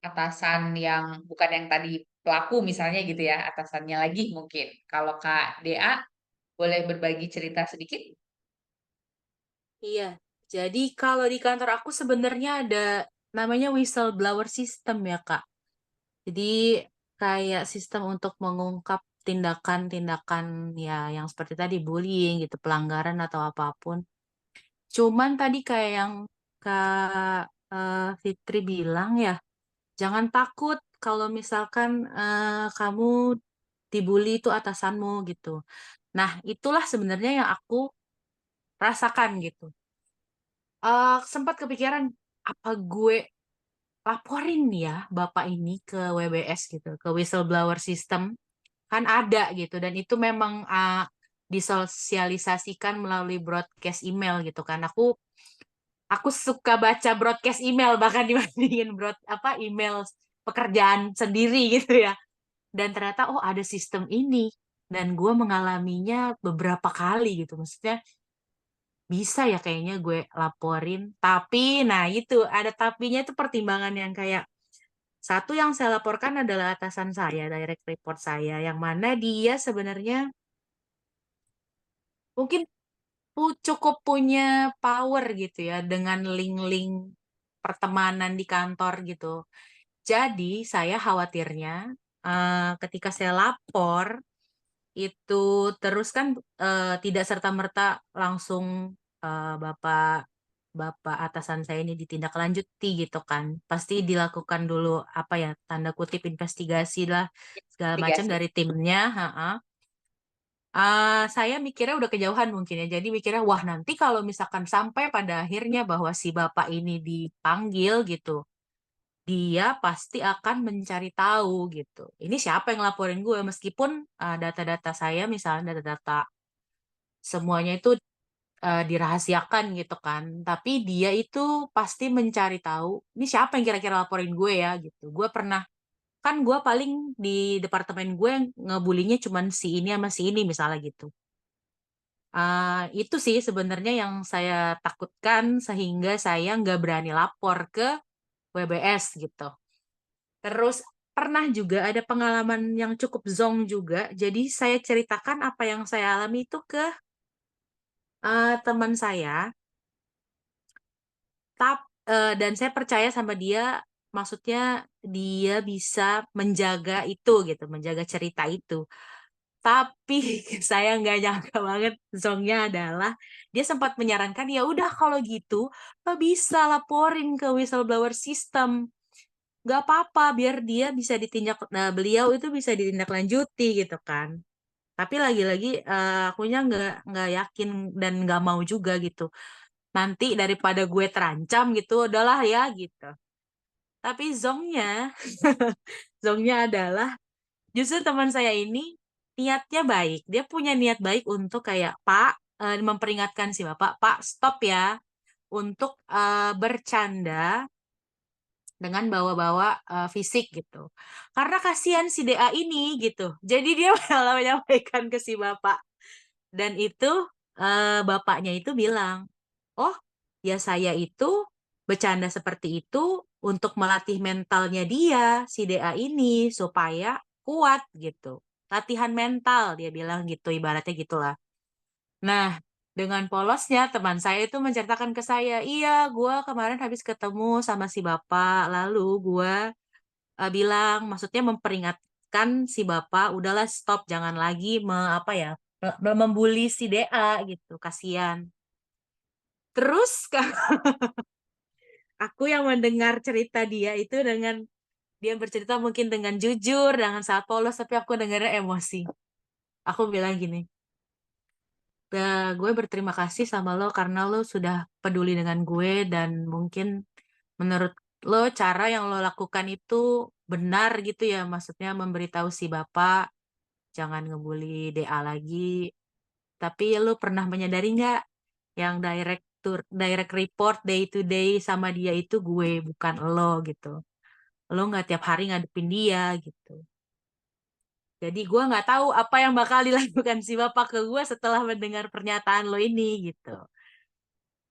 A: atasan yang bukan yang tadi pelaku misalnya gitu ya, atasannya lagi mungkin. Kalau Kak Dea boleh berbagi cerita sedikit?
C: Iya, jadi kalau di kantor aku sebenarnya ada namanya whistleblower system ya, Kak. Jadi kayak sistem untuk mengungkap tindakan-tindakan ya yang seperti tadi bullying gitu, pelanggaran atau apapun. Cuman tadi kayak yang Kak Fitri bilang ya, jangan takut kalau misalkan kamu dibully itu atasanmu gitu. Nah, itulah sebenarnya yang aku rasakan gitu. Sempat kepikiran apa gue laporin ya bapak ini ke WBS gitu, ke whistleblower system, kan ada gitu, dan itu memang disosialisasikan melalui broadcast email gitu kan. Aku suka baca broadcast email bahkan dibandingin email pekerjaan sendiri gitu ya. Dan ternyata oh ada sistem ini, dan gue mengalaminya beberapa kali gitu. Maksudnya bisa ya kayaknya gue laporin. Tapi nah itu ada tapinya, itu pertimbangan yang kayak satu yang saya laporkan adalah atasan saya, direct report saya, yang mana dia sebenarnya mungkin cukup punya power gitu ya dengan link-link pertemanan di kantor gitu. Jadi saya khawatirnya ketika saya lapor itu terus kan tidak serta-merta langsung bapak bapak atasan saya ini ditindaklanjuti gitu kan. Pasti dilakukan dulu apa ya, tanda kutip investigasi lah segala macam
A: Investigasi.
C: dari timnya. Ha-ha. Saya mikirnya udah kejauhan mungkin ya. Jadi mikirnya wah nanti kalau misalkan sampai pada akhirnya bahwa si bapak ini dipanggil gitu, dia pasti akan mencari tahu gitu. Ini siapa yang laporin gue meskipun data-data saya misalnya data-data semuanya itu dirahasiakan gitu kan. Tapi dia itu pasti mencari tahu, ini siapa yang kira-kira laporin gue ya gitu. Gue pernah, kan gue paling di departemen gue yang ngebulinya cuman si ini sama si ini misalnya gitu. Itu sih sebenarnya yang saya takutkan sehingga saya nggak berani lapor ke WBS gitu. Terus pernah juga ada pengalaman yang cukup zonk juga. Jadi saya ceritakan apa yang saya alami itu ke teman saya. Dan saya percaya sama dia, maksudnya dia bisa menjaga itu gitu, menjaga cerita itu. Tapi saya nggak nyangka banget zongnya adalah dia sempat menyarankan ya udah kalau gitu lo bisa laporin ke whistleblower system, nggak apa-apa biar dia bisa ditindak, nah, beliau itu bisa ditindaklanjuti gitu kan. Tapi lagi-lagi akunya nggak yakin dan nggak mau juga gitu. Nanti daripada gue terancam gitu, udahlah ya gitu. Tapi zongnya adalah justru teman saya ini niatnya baik. Dia punya niat baik untuk kayak Pak memperingatkan si Bapak, Pak stop ya untuk bercanda dengan bawa-bawa fisik gitu. Karena kasihan si DA ini gitu. Jadi dia malah menyampaikan ke si Bapak. Dan itu bapaknya itu bilang, oh ya saya itu bercanda seperti itu untuk melatih mentalnya dia, si DA ini, supaya kuat gitu. Latihan mental, dia bilang gitu, ibaratnya gitulah. Nah, dengan polosnya teman saya itu menceritakan ke saya, iya gue kemarin habis ketemu sama si bapak, lalu gue bilang, maksudnya memperingatkan si bapak, udahlah stop, jangan lagi apa ya, membuli si DA gitu, kasihan. Terus aku yang mendengar cerita dia itu dengan dia bercerita mungkin dengan jujur, dengan sangat polos, tapi aku dengarnya emosi. Aku bilang gini, gue berterima kasih sama lo karena lo sudah peduli dengan gue dan mungkin menurut lo cara yang lo lakukan itu benar gitu ya, maksudnya memberitahu si bapak jangan ngebully DA lagi. Tapi lo pernah menyadari nggak yang direct report day to day sama dia itu gue bukan lo gitu. Lo nggak tiap hari ngadepin dia gitu. Jadi gue nggak tahu apa yang bakal dilakukan si bapak ke gue setelah mendengar pernyataan lo ini gitu.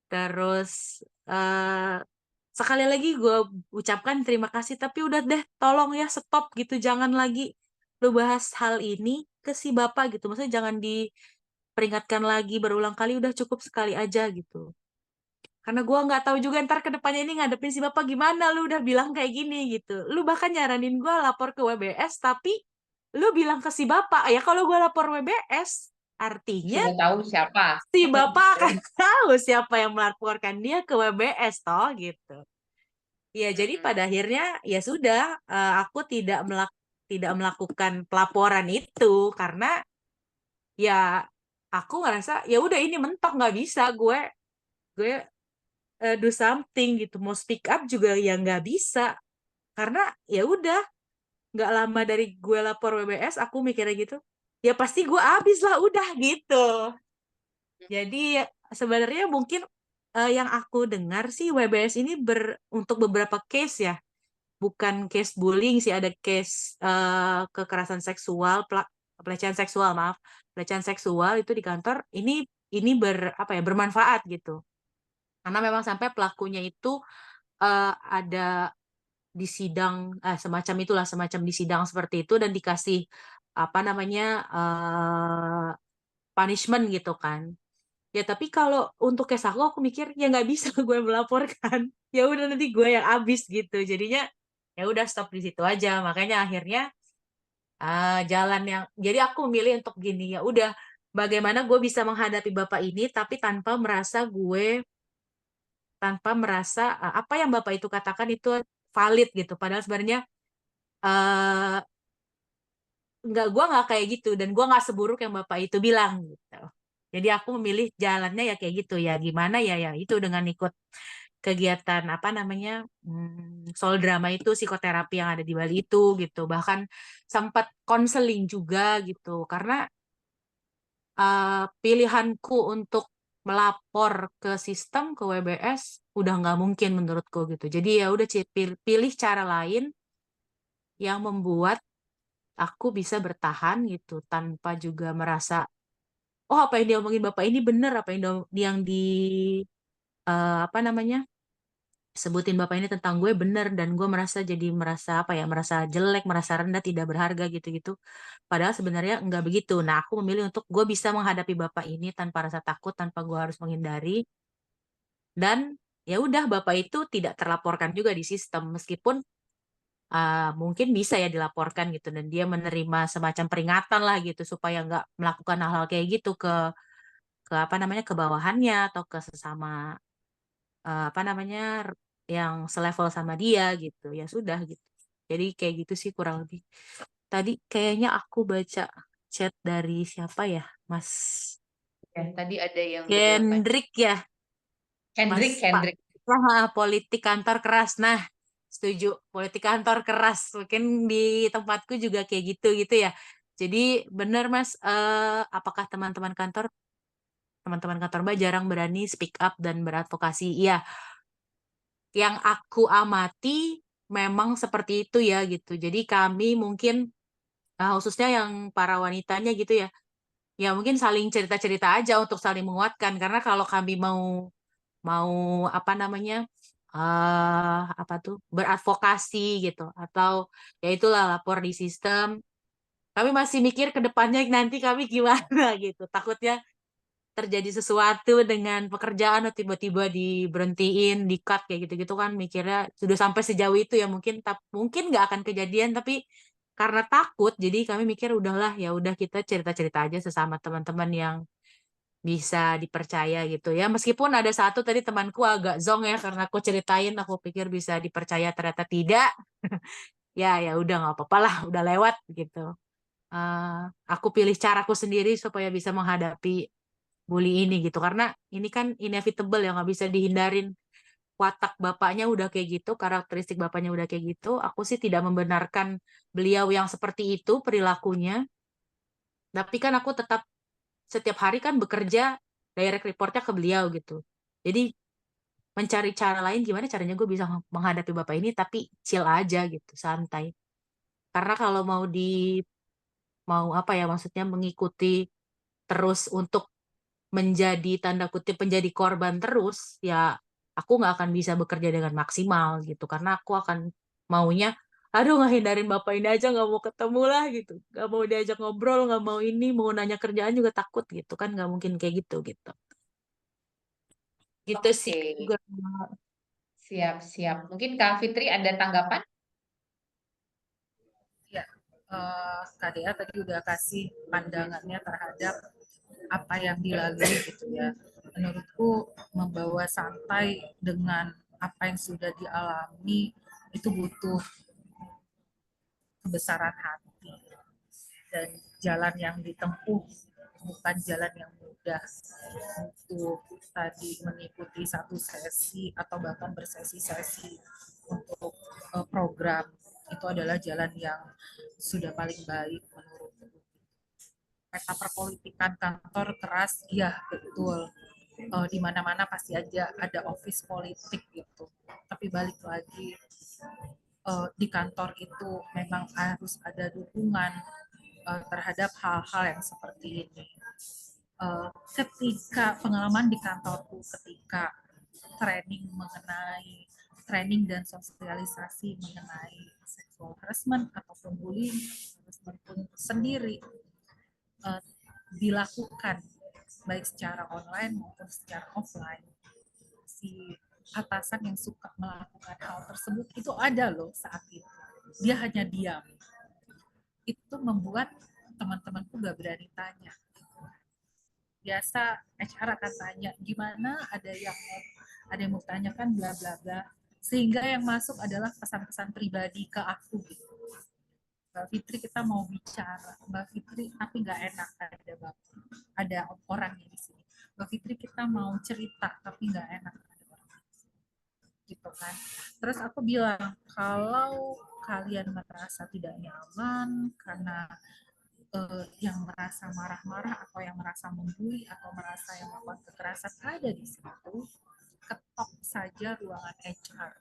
C: Terus eh sekali lagi gue ucapkan terima kasih, tapi udah deh, tolong ya stop gitu, jangan lagi lo bahas hal ini ke si bapak gitu. Maksudnya jangan diperingatkan lagi berulang kali, udah cukup sekali aja gitu. Karena gue nggak tahu juga ntar ke depannya ini ngadepin si bapak gimana. Lu udah bilang kayak gini gitu. Lu bahkan nyaranin gue lapor ke WBS, tapi lu bilang ke si bapak, ya kalau gue lapor WBS, artinya
A: Sudah tahu siapa.
C: si bapak akan tahu siapa yang melaporkan dia ke WBS toh gitu. Ya jadi pada akhirnya ya sudah, aku tidak melakukan pelaporan itu karena ya aku ngerasa ya udah ini mentok, nggak bisa gue do something gitu, mau speak up juga ya nggak bisa karena ya udah nggak lama dari gue lapor WBS aku mikirnya gitu ya pasti gue abis lah udah gitu. Jadi sebenarnya mungkin yang aku dengar sih WBS ini untuk beberapa case ya, bukan case bullying sih, ada case kekerasan seksual, pelecehan seksual, maaf, pelecehan seksual itu di kantor ini apa ya, bermanfaat gitu. Karena memang sampai pelakunya itu ada di sidang, semacam itulah, semacam di sidang seperti itu dan dikasih apa namanya punishment gitu kan. Ya tapi kalau untuk case aku mikir ya nggak bisa gue melaporkan. Ya udah nanti gue yang abis gitu. Jadinya ya udah stop di situ aja. Makanya akhirnya jalan yang jadi aku memilih untuk gini, ya udah bagaimana gue bisa menghadapi bapak ini tapi tanpa merasa apa yang bapak itu katakan itu valid gitu. Padahal sebenarnya eh gue nggak kayak gitu dan gue nggak seburuk yang bapak itu bilang gitu. Jadi aku memilih jalannya ya kayak gitu ya. Gimana ya ya itu dengan ikut kegiatan apa namanya soul drama itu psikoterapi yang ada di Bali itu gitu. Bahkan sempat konseling juga gitu karena pilihanku untuk melapor ke sistem ke WBS udah nggak mungkin menurutku gitu. Jadi ya udah pilih cara lain yang membuat aku bisa bertahan gitu tanpa juga merasa oh apa yang dia omongin bapak ini bener apa yang di apa namanya sebutin bapak ini tentang gue bener dan gue merasa apa ya merasa jelek merasa rendah tidak berharga gitu-gitu padahal sebenarnya nggak begitu. Nah aku memilih untuk gue bisa menghadapi bapak ini tanpa rasa takut tanpa gue harus menghindari dan ya udah bapak itu tidak terlaporkan juga di sistem meskipun mungkin bisa ya dilaporkan gitu dan dia menerima semacam peringatan lah gitu supaya nggak melakukan hal-hal kayak gitu ke apa namanya ke bawahannya atau ke sesama apa namanya yang selevel sama dia gitu ya sudah gitu. Jadi kayak gitu sih kurang lebih. Tadi kayaknya aku baca chat dari siapa ya, Mas
A: Ya, tadi ada yang beberapa.
C: Hendrik ya, Mas
A: Hendrik,
C: Pak.
A: Hendrik.
C: Politik kantor keras. Nah, setuju. Politik kantor keras. Mungkin di tempatku juga kayak gitu gitu ya. Jadi benar Mas, apakah teman-teman kantor Mbak jarang berani speak up dan beradvokasi? Iya, yang aku amati memang seperti itu ya gitu. Jadi kami mungkin khususnya yang para wanitanya gitu ya, ya mungkin saling cerita-cerita aja untuk saling menguatkan. Karena kalau kami mau mau apa namanya apa tuh beradvokasi gitu atau ya itulah lapor di sistem, kami masih mikir ke depannya nanti kami gimana gitu. Takutnya terjadi sesuatu dengan pekerjaan atau tiba-tiba diberhentiin, di-cut kayak gitu-gitu kan mikirnya sudah sampai sejauh itu ya mungkin nggak akan kejadian tapi karena takut jadi kami mikir udahlah ya udah kita cerita-cerita aja sesama teman-teman yang bisa dipercaya gitu ya meskipun ada satu tadi temanku agak zong ya karena aku ceritain aku pikir bisa dipercaya ternyata tidak ya ya udah nggak apa-apa lah udah lewat gitu. Eh, aku pilih caraku sendiri supaya bisa menghadapi bully ini gitu karena ini kan inevitable ya nggak bisa dihindarin watak bapaknya udah kayak gitu karakteristik bapaknya udah kayak gitu aku sih tidak membenarkan beliau yang seperti itu perilakunya tapi kan aku tetap setiap hari kan bekerja direct reportnya ke beliau gitu jadi mencari cara lain gimana caranya gue bisa menghadapi bapak ini tapi chill aja gitu santai karena kalau mau apa ya maksudnya mengikuti terus untuk menjadi tanda kutip menjadi korban terus ya aku nggak akan bisa bekerja dengan maksimal gitu karena aku akan maunya aduh nggak hindarin bapak ini aja nggak mau ketemu lah gitu nggak mau diajak ngobrol nggak mau ini mau nanya kerjaan juga takut gitu kan nggak mungkin kayak gitu gitu gitu sih
A: Oke,
C: gue.
A: siap-siap. Mungkin Kak Fitri ada tanggapan?
B: Ya, KDA tadi udah kasih pandangannya terhadap apa yang dilalui gitu ya. Menurutku membawa santai dengan apa yang sudah dialami itu butuh kebesaran hati dan jalan yang ditempuh bukan jalan yang mudah untuk tadi mengikuti satu sesi atau bahkan bersesi-sesi untuk program itu adalah jalan yang sudah paling baik menurutku. Peta perpolitikan kantor keras, ya betul. Di mana-mana pasti aja ada office politik gitu. Tapi balik lagi di kantor itu memang harus ada dukungan terhadap hal-hal yang seperti ini. Ketika pengalaman di kantorku, ketika training dan sosialisasi mengenai sexual harassment ataupun bullying harassment pun sendiri uh, dilakukan baik secara online maupun secara offline, si atasan yang suka melakukan hal tersebut itu ada loh saat itu. Dia hanya diam. Itu membuat teman-temanku gak berani tanya. biasa HR akan tanya gimana, ada yang mau tanyakan bla bla bla, sehingga yang masuk adalah pesan-pesan pribadi ke aku gitu. Mbak Fitri, kita mau bicara, Mbak Fitri, tapi nggak enak ada orangnya di sini. Mbak Fitri, kita mau cerita tapi nggak enak ada orang gitu kan. Terus aku bilang, kalau kalian merasa tidak nyaman karena yang merasa marah-marah atau yang merasa membuli atau merasa yang melakukan kekerasan ada di situ, ketok saja ruangan HR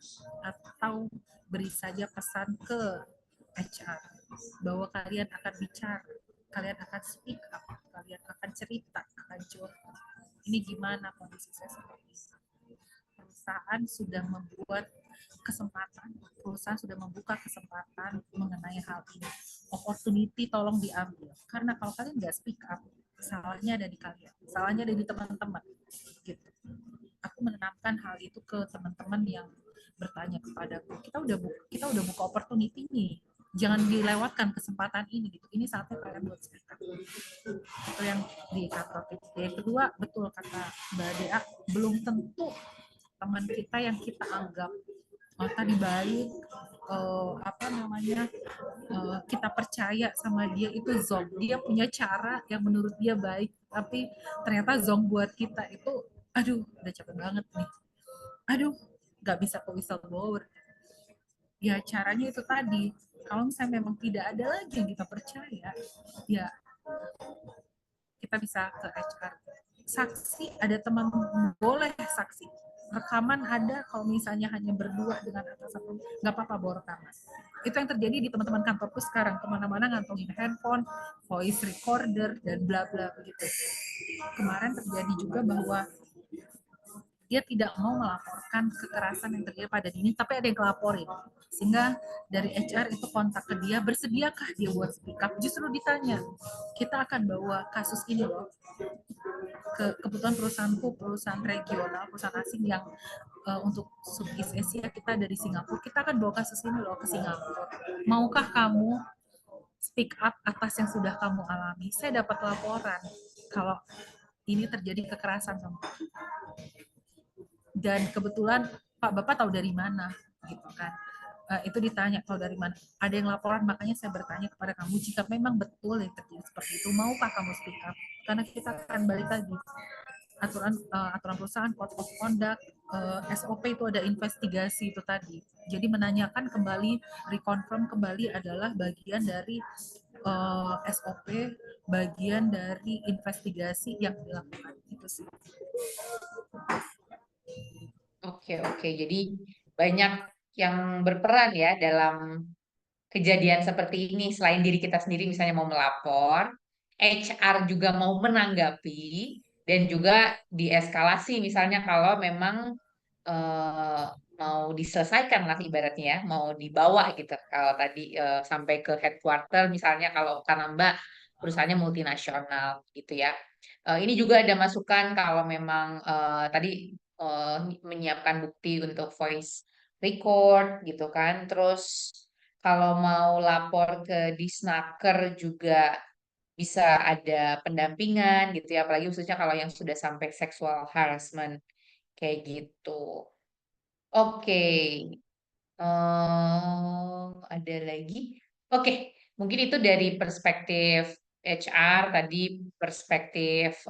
B: atau beri saja pesan ke HR bahwa kalian akan bicara, kalian akan speak up, kalian akan cerita, akan curhat. Ini gimana kondisi saya seperti ini? Perusahaan sudah membuat kesempatan, perusahaan sudah membuka kesempatan mengenai hal ini. Opportunity tolong diambil. Karena kalau kalian nggak speak up, salahnya ada di kalian, salahnya ada di teman-teman. Gitu. Aku menanamkan hal itu ke teman-teman yang bertanya kepadaku. Kita udah buka opportunity nih. Jangan dilewatkan kesempatan ini gitu. Ini saatnya kalian buat speak up. Itu yang di kantor PT. Yang kedua, betul kata Mbak Dea, belum tentu teman kita yang kita anggap tadi baik, kita percaya sama dia itu zong. Dia punya cara yang menurut dia baik, tapi ternyata zong buat kita itu, aduh, udah capek banget nih. Aduh, nggak bisa ke whistleblower. Ya caranya itu tadi. Kalau misalnya memang tidak ada lagi yang kita percaya, ya kita bisa ke HR. Saksi, ada teman, boleh saksi. Rekaman ada, kalau misalnya hanya berdua dengan atasan, nggak apa-apa bawa rekaman. Itu yang terjadi di teman-teman kantorku sekarang, kemana-mana ngantongin handphone, voice recorder, dan bla bla begitu. Kemarin terjadi juga bahwa dia tidak mau melaporkan kekerasan yang terjadi pada dini, tapi ada yang ngelaporin. Sehingga dari HR itu kontak ke dia, bersediakah dia buat speak up? Justru ditanya, kita akan bawa kasus ini loh kebetulan perusahaanku perusahaan regional, perusahaan asing yang untuk Southeast Asia, kita dari Singapura, kita akan bawa kasus ini loh ke Singapura. Maukah kamu speak up atas yang sudah kamu alami? Saya dapat laporan kalau ini terjadi kekerasan sama, dan kebetulan Pak Bapak tahu dari mana gitu kan. Itu ditanya kalau dari mana, ada yang laporan, makanya saya bertanya kepada kamu, jika memang betul yang terjadi seperti itu, maukah kamu speak up? Karena kita akan balik lagi aturan perusahaan, code of conduct, SOP itu ada investigasi itu tadi. Jadi menanyakan kembali, reconfirm kembali adalah bagian dari SOP, bagian dari investigasi yang dilakukan itu sih.
A: Oke. Jadi banyak yang berperan ya dalam kejadian seperti ini. Selain diri kita sendiri misalnya mau melapor, HR juga mau menanggapi, dan juga dieskalasi misalnya kalau memang eh, mau diselesaikan lah ibaratnya ya, mau dibawa gitu. Kalau tadi sampai ke headquarter misalnya, kalau karena Mbak perusahaannya multinasional gitu ya. Ini juga ada masukan kalau memang tadi eh, menyiapkan bukti untuk voice record gitu kan. Terus kalau mau lapor ke Disnaker juga bisa ada pendampingan gitu ya, apalagi khususnya kalau yang sudah sampai sexual harassment kayak gitu. Oke, ada lagi. Oke, mungkin itu dari perspektif HR tadi, perspektif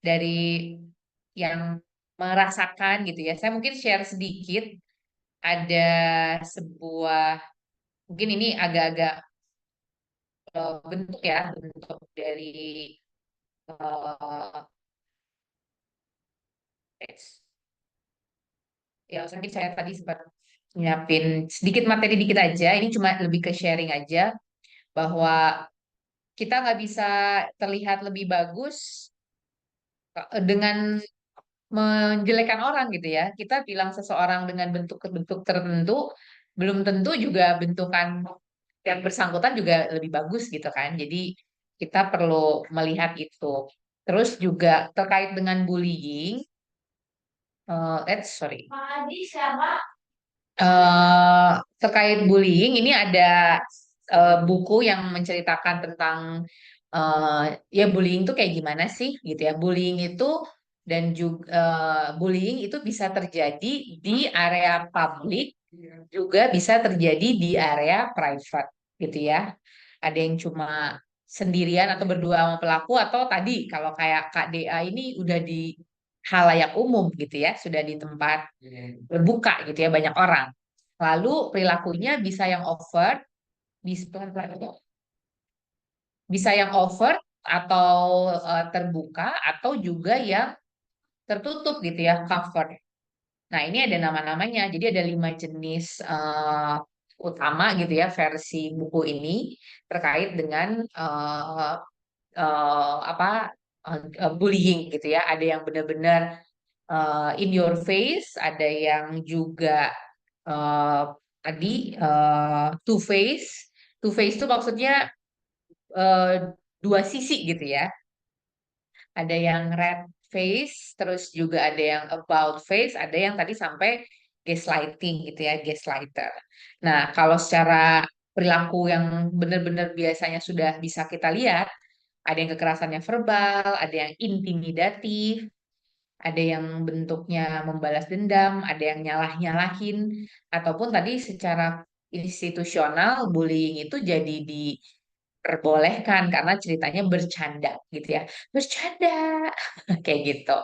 A: dari yang merasakan gitu ya. Saya mungkin share sedikit, ada sebuah, mungkin ini agak-agak bentuk ya, bentuk dari eh, teks. Ya, mungkin saya tadi sempat nyiapin sedikit materi dikit aja. Ini cuma lebih ke sharing aja bahwa kita nggak bisa terlihat lebih bagus dengan menjelekan orang gitu ya. Kita bilang seseorang dengan bentuk-bentuk tertentu, belum tentu juga bentukan yang bersangkutan juga lebih bagus gitu kan. Jadi kita perlu melihat itu. Terus juga terkait dengan bullying, sorry. Terkait bullying ini ada buku yang menceritakan tentang Ya bullying itu kayak gimana sih gitu ya. Bullying itu dan juga bullying itu bisa terjadi di area publik, juga bisa terjadi di area private gitu ya. Ada yang cuma sendirian atau berdua sama pelaku, atau tadi kalau kayak Kak DA ini udah di halayak umum gitu ya, sudah di tempat terbuka gitu ya, banyak orang. Lalu perilakunya bisa yang overt, bisa yang overt atau terbuka, atau juga yang tertutup gitu ya, cover. Nah, ini ada nama-namanya. Jadi ada 5 jenis utama gitu ya versi buku ini terkait dengan apa bullying gitu ya. Ada yang benar-benar in your face, ada yang juga uh, tadi two face. Two face itu maksudnya uh, dua sisi gitu ya. Ada yang red face, terus juga ada yang about face, ada yang tadi sampai gaslighting gitu ya, gaslighter. Nah, kalau secara perilaku yang benar-benar biasanya sudah bisa kita lihat, ada yang kekerasannya verbal, ada yang intimidatif, ada yang bentuknya membalas dendam, ada yang nyalah-nyalahin, ataupun tadi secara institusional bullying itu jadi diperbolehkan karena ceritanya bercanda gitu ya. Bercanda kayak gitu.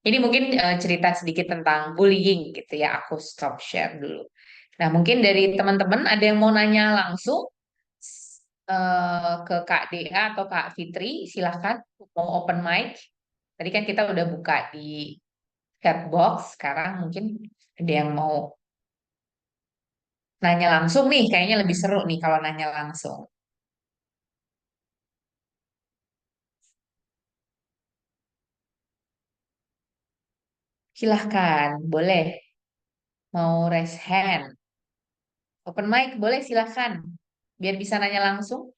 A: Ini mungkin cerita sedikit tentang bullying gitu ya. Aku stop share dulu. Nah, mungkin dari teman-teman ada yang mau nanya langsung ke Kak Dea atau Kak Fitri, silahkan mau open mic. Tadi kan kita udah buka di chat box, sekarang mungkin ada yang mau nanya langsung nih, kayaknya lebih seru nih kalau nanya langsung. Silahkan, boleh. Mau raise hand. Open mic, boleh silahkan. Biar bisa nanya langsung.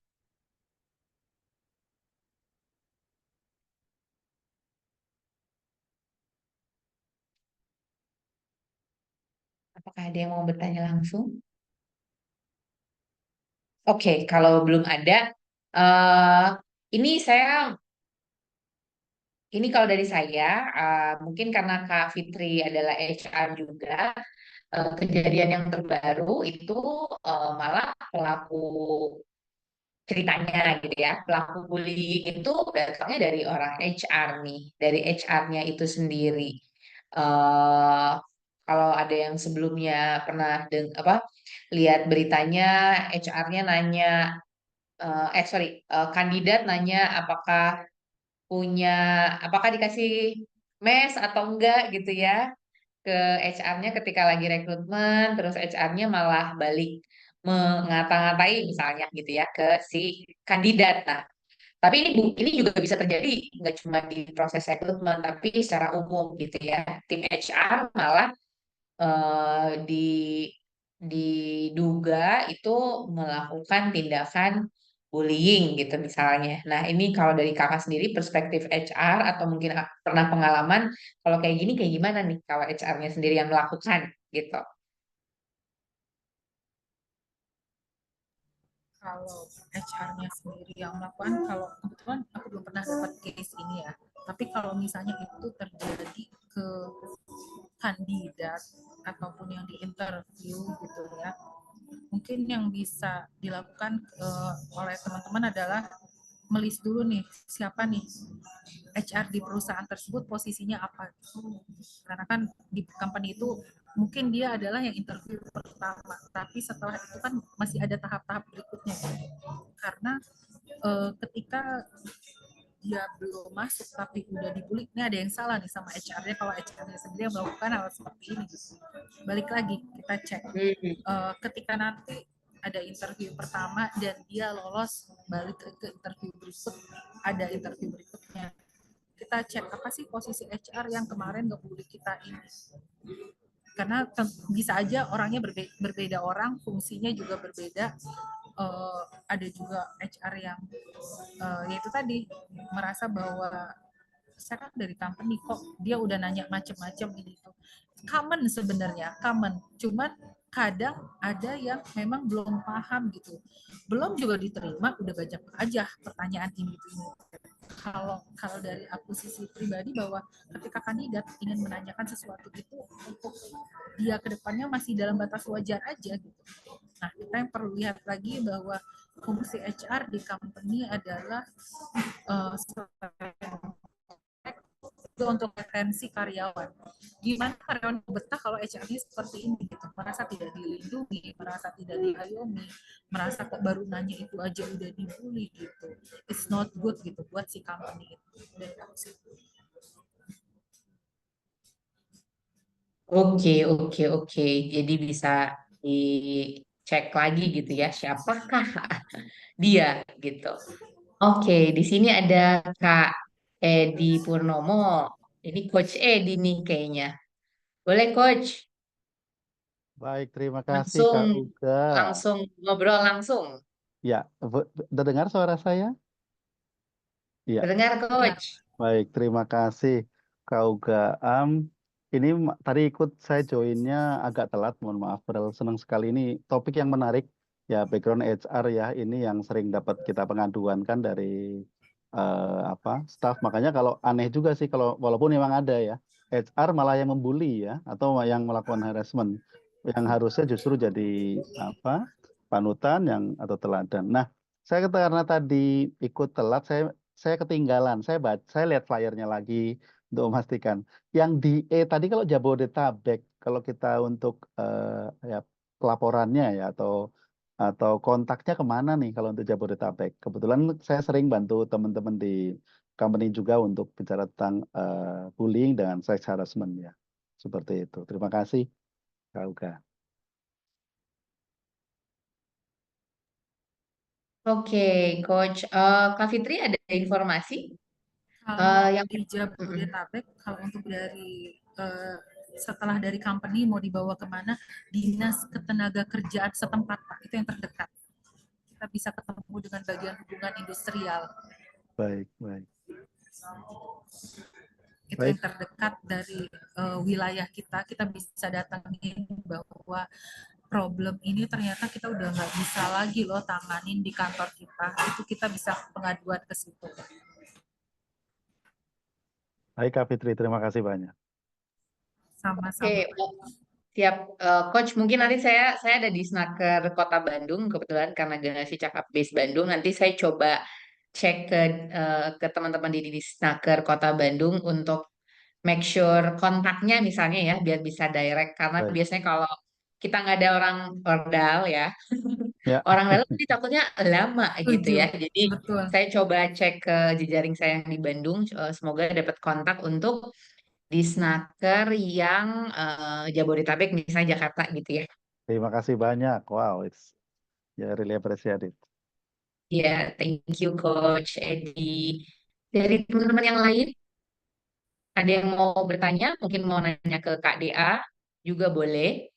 A: Apakah ada yang mau bertanya langsung? Oke, kalau belum ada, eh ini saya, ini kalau dari saya, mungkin karena Kak Fitri adalah HR juga, kejadian yang terbaru itu malah pelaku ceritanya gitu ya, pelaku bullying itu datangnya dari orang HR nih, dari HR-nya itu sendiri. eh Kalau ada yang sebelumnya pernah lihat beritanya, HR-nya nanya, sorry, kandidat nanya punya, apakah dikasih mes atau enggak gitu ya ke HR-nya ketika lagi rekrutmen, terus HR-nya malah balik mengata-ngatai misalnya gitu ya ke si kandidat. Nah, tapi ini juga bisa terjadi nggak cuma di proses rekrutmen, tapi secara umum gitu ya. Tim HR malah di diduga itu melakukan tindakan bullying gitu misalnya. Nah, ini kalau dari kakak sendiri perspektif HR atau mungkin pernah pengalaman kalau kayak gini kayak gimana nih kalau HR-nya sendiri yang melakukan gitu.
B: Kalau HR-nya sendiri yang melakukan, kalau kebetulan aku belum pernah dapat case ini ya. Tapi kalau misalnya itu terjadi ke kandidat ataupun yang diinterview gitu ya, mungkin yang bisa dilakukan oleh teman-teman adalah melis dulu nih siapa nih HR di perusahaan tersebut, posisinya apa. Karena kan di company itu mungkin dia adalah yang interview pertama, tapi setelah itu kan masih ada tahap-tahap berikutnya. Karena ketika dia belum masuk tapi udah dibully, ini ada yang salah nih sama HR-nya kalau HR-nya sendiri yang melakukan hal seperti ini gitu. Balik lagi kita cek ketika nanti ada interview pertama dan dia lolos, balik ke interview berikut, ada interview berikutnya, kita cek apa sih posisi HR yang kemarin ngebully kita ini. Karena bisa aja orangnya berbeda orang, fungsinya juga berbeda. Ada juga HR yang yaitu tadi merasa bahwa saya kan dari company kok dia udah nanya macam-macam ini tuh. Common sebenarnya, common. Cuman kadang ada yang memang belum paham gitu, belum juga diterima udah banyak aja pertanyaan ini. Kalau dari aku sisi pribadi, bahwa ketika kandidat ingin menanyakan sesuatu itu untuk dia kedepannya masih dalam batas wajar aja gitu. Nah, kita yang perlu lihat lagi bahwa fungsi HR di company adalah itu untuk retensi karyawan. Gimana karyawan betah kalau HR-nya seperti ini gitu, merasa tidak dilindungi, merasa tidak diayomi, merasa kok baru nanya itu aja udah dibully gitu. It's not good gitu buat si company itu. Dari aku sih.
A: Oke, oke, oke. Jadi bisa dicek lagi gitu ya, siapakah dia gitu. Oke, di sini ada Kak Edi Purnomo. Ini Coach Edi nih kayaknya. Boleh Coach?
D: Baik, terima kasih
A: Langsung,
D: Kak Uga.
A: langsung ngobrol langsung.
D: Ya, dengar suara saya? Iya,
A: Terdengar
B: Dengar.
A: Coach?
D: baik, terima kasih Kak Uga. Ini tadi ikut saya joinnya agak telat, mohon maaf. Padahal senang sekali ini topik yang menarik. Ya, background HR ya, ini yang sering dapat kita pengaduan kan dari staff. Makanya kalau aneh juga sih kalau walaupun memang ada ya, HR malah yang membuli ya, atau yang melakukan harassment, yang harusnya justru jadi apa panutan yang atau teladan. Nah, karena tadi ikut telat, saya ketinggalan. Saya lihat flyernya lagi untuk memastikan. Yang di tadi kalau Jabodetabek, kalau kita untuk ya pelaporannya ya atau kontaknya kemana nih kalau untuk Jabodetabek? Kebetulan saya sering bantu teman-teman di company juga untuk bicara tentang bullying dan sex harassment ya. Seperti itu. Terima kasih, Kak Uga.
A: Oke, Coach. Kak Fitri ada informasi
B: Kalau
A: yang
B: di
A: Mm-mm.
B: Jabodetabek, kalau untuk dari setelah dari company mau dibawa kemana, dinas ketenaga kerjaan setempat Pak, itu yang terdekat. Kita bisa ketemu dengan bagian hubungan industrial.
D: Baik, baik.
B: Itu
D: Baik,
B: yang terdekat dari wilayah kita bisa datangin bahwa problem ini ternyata kita udah nggak bisa lagi loh tanganin di kantor kita. Itu kita bisa pengaduan ke situ.
D: baik Kak Fitri, terima kasih banyak.
A: Oke,
B: Sama-sama.
A: siap, Coach. Mungkin nanti saya ada di Snaker Kota Bandung kebetulan karena generasi Cakap Base Bandung. Nanti saya coba cek ke teman-teman di Snaker Kota Bandung untuk make sure kontaknya misalnya ya biar bisa direct karena
D: Baik.
A: biasanya kalau kita nggak ada orang ordal ya
D: Ya,
A: orang dalam nanti takutnya lama gitu
B: Setuju.
A: ya. Jadi
B: Betul.
A: saya coba cek ke jejaring saya yang di Bandung. Semoga dapat kontak untuk di snaker yang Jabodetabek misalnya Jakarta gitu ya.
D: terima kasih banyak. Wow, it's ya really appreciate it.
A: Ya, thank you Coach Edi. Dari teman-teman yang lain, ada yang mau bertanya, mungkin mau nanya ke Kak DA juga boleh.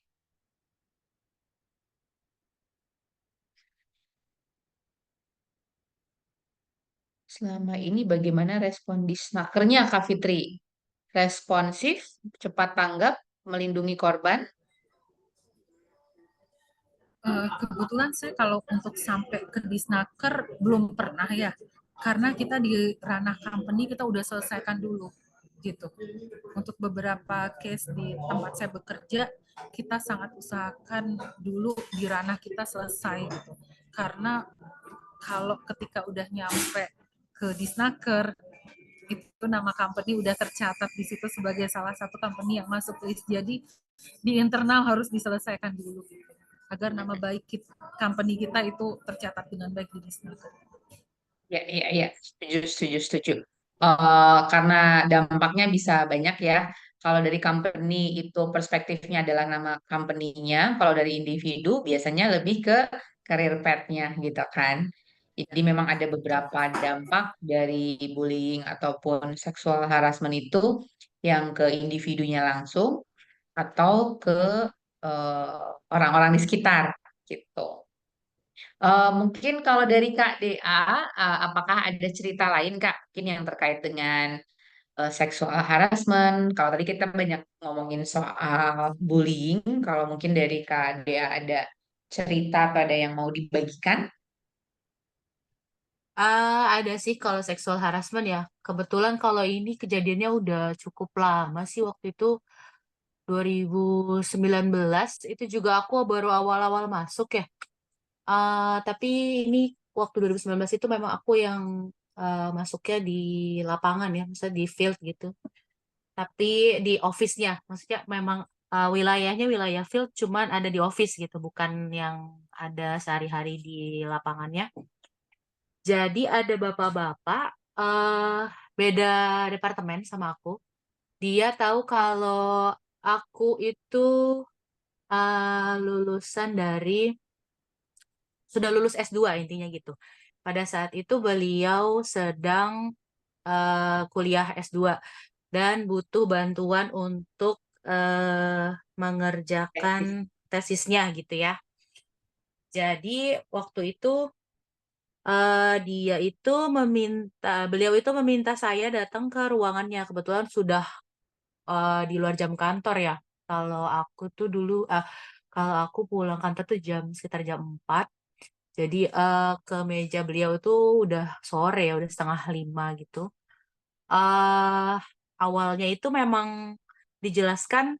A: Selama ini bagaimana respon di snakernya Kak Fitri? Responsif, cepat tanggap, melindungi korban?
B: Kebetulan saya kalau untuk sampai ke disnaker belum pernah ya, karena kita di ranah company kita udah selesaikan dulu gitu. Untuk beberapa case di tempat saya bekerja, kita sangat usahakan dulu di ranah kita selesai gitu. Karena kalau ketika udah nyampe ke disnaker, itu nama company udah tercatat di situ sebagai salah satu company yang masuk list. Jadi di internal harus diselesaikan dulu gitu, agar nama baik company kita itu tercatat dengan baik di Disnaker.
A: Ya, ya, ya, setuju, setuju, setuju. Karena dampaknya bisa banyak ya. Kalau dari company itu perspektifnya adalah nama company-nya, kalau dari individu biasanya lebih ke career path-nya gitu kan. Jadi memang ada beberapa dampak dari bullying ataupun seksual harassment itu yang ke individunya langsung atau ke orang-orang di sekitar gitu. Mungkin kalau dari Kak DA, apakah ada cerita lain Kak, mungkin yang terkait dengan seksual harassment. Kalau tadi kita banyak ngomongin soal bullying, kalau mungkin dari Kak Dea ada cerita atau ada yang mau dibagikan?
C: Ada sih kalau seksual harassment ya. Kebetulan kalau ini kejadiannya udah cukup lama sih waktu itu 2019 itu juga aku baru awal-awal masuk ya. Tapi ini waktu 2019 itu memang aku yang masuknya di lapangan ya, misalnya di field gitu. Tapi di office-nya, maksudnya memang wilayahnya wilayah field, cuman ada di office gitu, bukan yang ada sehari-hari di lapangannya. Jadi ada bapak-bapak eh beda departemen sama aku. Dia tahu kalau aku itu lulusan dari sudah lulus S2 intinya gitu. Pada saat itu beliau sedang kuliah S2 dan butuh bantuan untuk mengerjakan
A: Tesis.
C: tesisnya gitu ya. Jadi waktu itu beliau itu meminta saya datang ke ruangannya. Kebetulan sudah di luar jam kantor ya. Kalau aku tuh dulu, kalau aku pulang kantor tuh sekitar jam 4. Jadi ke meja beliau itu udah sore ya, udah setengah 5 gitu. eh Awalnya itu memang dijelaskan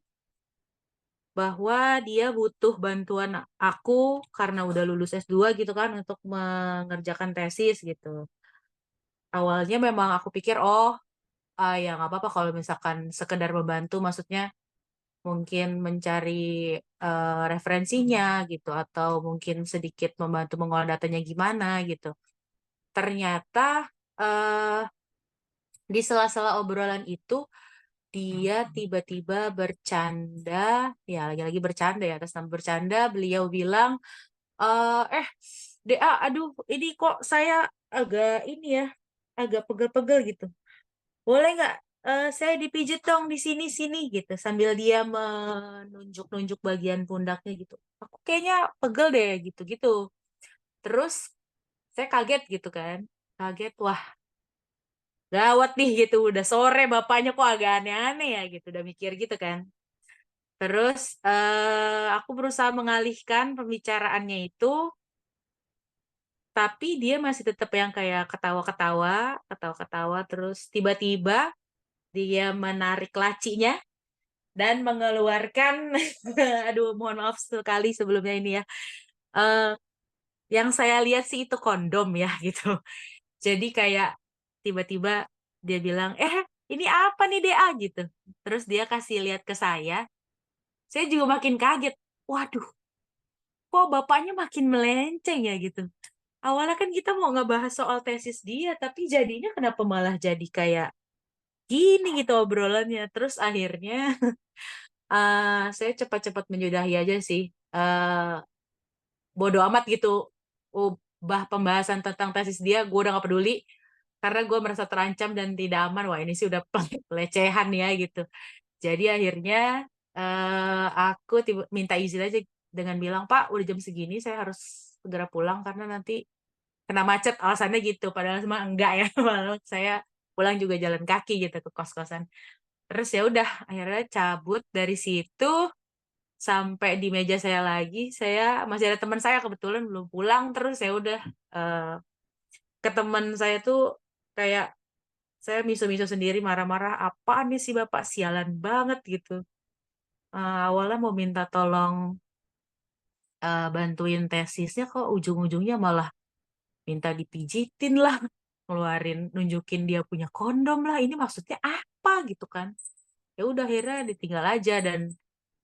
C: bahwa dia butuh bantuan aku karena udah lulus S2 gitu kan untuk mengerjakan tesis gitu. Awalnya memang aku pikir, oh ya nggak apa-apa kalau misalkan sekedar membantu, maksudnya mungkin mencari referensinya gitu atau mungkin sedikit membantu mengolah datanya gimana gitu. Ternyata eh, di sela-sela obrolan itu dia tiba-tiba bercanda, ya lagi-lagi bercanda ya, atas nama bercanda beliau bilang, eh DA, aduh ini kok saya agak ini ya, agak pegel-pegel gitu. Boleh nggak saya dipijit dong di sini-sini gitu, sambil dia menunjuk-nunjuk bagian pundaknya gitu. Aku kayaknya pegel deh gitu-gitu. Terus saya kaget gitu kan, kaget, wah gawat nih gitu, udah sore bapaknya kok agak aneh-aneh ya gitu, udah mikir gitu kan. Terus aku berusaha mengalihkan pembicaraannya itu, tapi dia masih tetap yang kayak ketawa-ketawa, ketawa-ketawa, terus tiba-tiba dia menarik lacinya dan mengeluarkan, aduh mohon maaf sekali sebelumnya ini ya, Eh, yang saya lihat sih itu kondom ya gitu. Jadi kayak tiba-tiba dia bilang, ini apa nih DA gitu. Terus dia kasih lihat ke saya juga makin kaget. Waduh, kok bapaknya makin melenceng ya gitu. Awalnya kan kita mau ngebahas soal tesis dia, tapi jadinya kenapa malah jadi kayak gini gitu obrolannya. Terus akhirnya saya cepat-cepat menyudahi aja sih. Bodo amat gitu. Ubah pembahasan tentang tesis dia, gue udah gak peduli. Karena gue merasa terancam dan tidak aman. Wah ini sih udah pelecehan ya gitu. Jadi akhirnya aku minta izin aja dengan bilang, Pak, udah jam segini saya harus segera pulang karena nanti kena macet, alasannya gitu. Padahal semua enggak ya, malah saya pulang juga jalan kaki gitu ke kos-kosan. Terus ya udah akhirnya cabut dari situ sampai di meja saya lagi. Saya masih ada teman saya kebetulan belum pulang, terus saya udah eh, ke teman saya tuh kayak saya miso-miso sendiri marah-marah, apaan nih si bapak sialan banget gitu. Awalnya mau minta tolong bantuin tesisnya, kok ujung-ujungnya malah minta dipijitin lah, ngeluarin, nunjukin dia punya kondom lah. Ini maksudnya apa gitu kan? Ya udah akhirnya ditinggal aja. Dan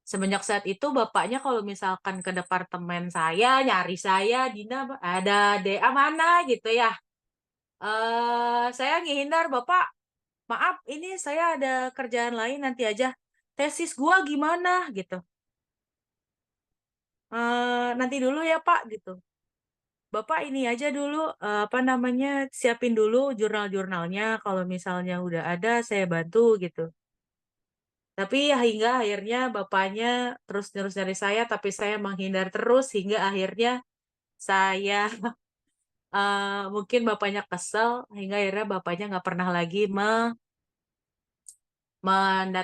C: semenjak saat itu bapaknya kalau misalkan ke departemen saya nyari saya, Dina ada DA mana gitu ya. Saya ngehindar, Bapak, maaf ini saya ada kerjaan lain nanti aja. Tesis gua gimana gitu. Nanti dulu ya Pak gitu. Bapak ini aja dulu apa namanya siapin dulu jurnal-jurnalnya, kalau misalnya udah ada saya bantu gitu. Tapi ya hingga akhirnya bapaknya terus-terus dari saya, tapi saya menghindar terus hingga akhirnya saya mungkin bapaknya kesel hingga akhirnya bapaknya nggak pernah lagi mendatangkan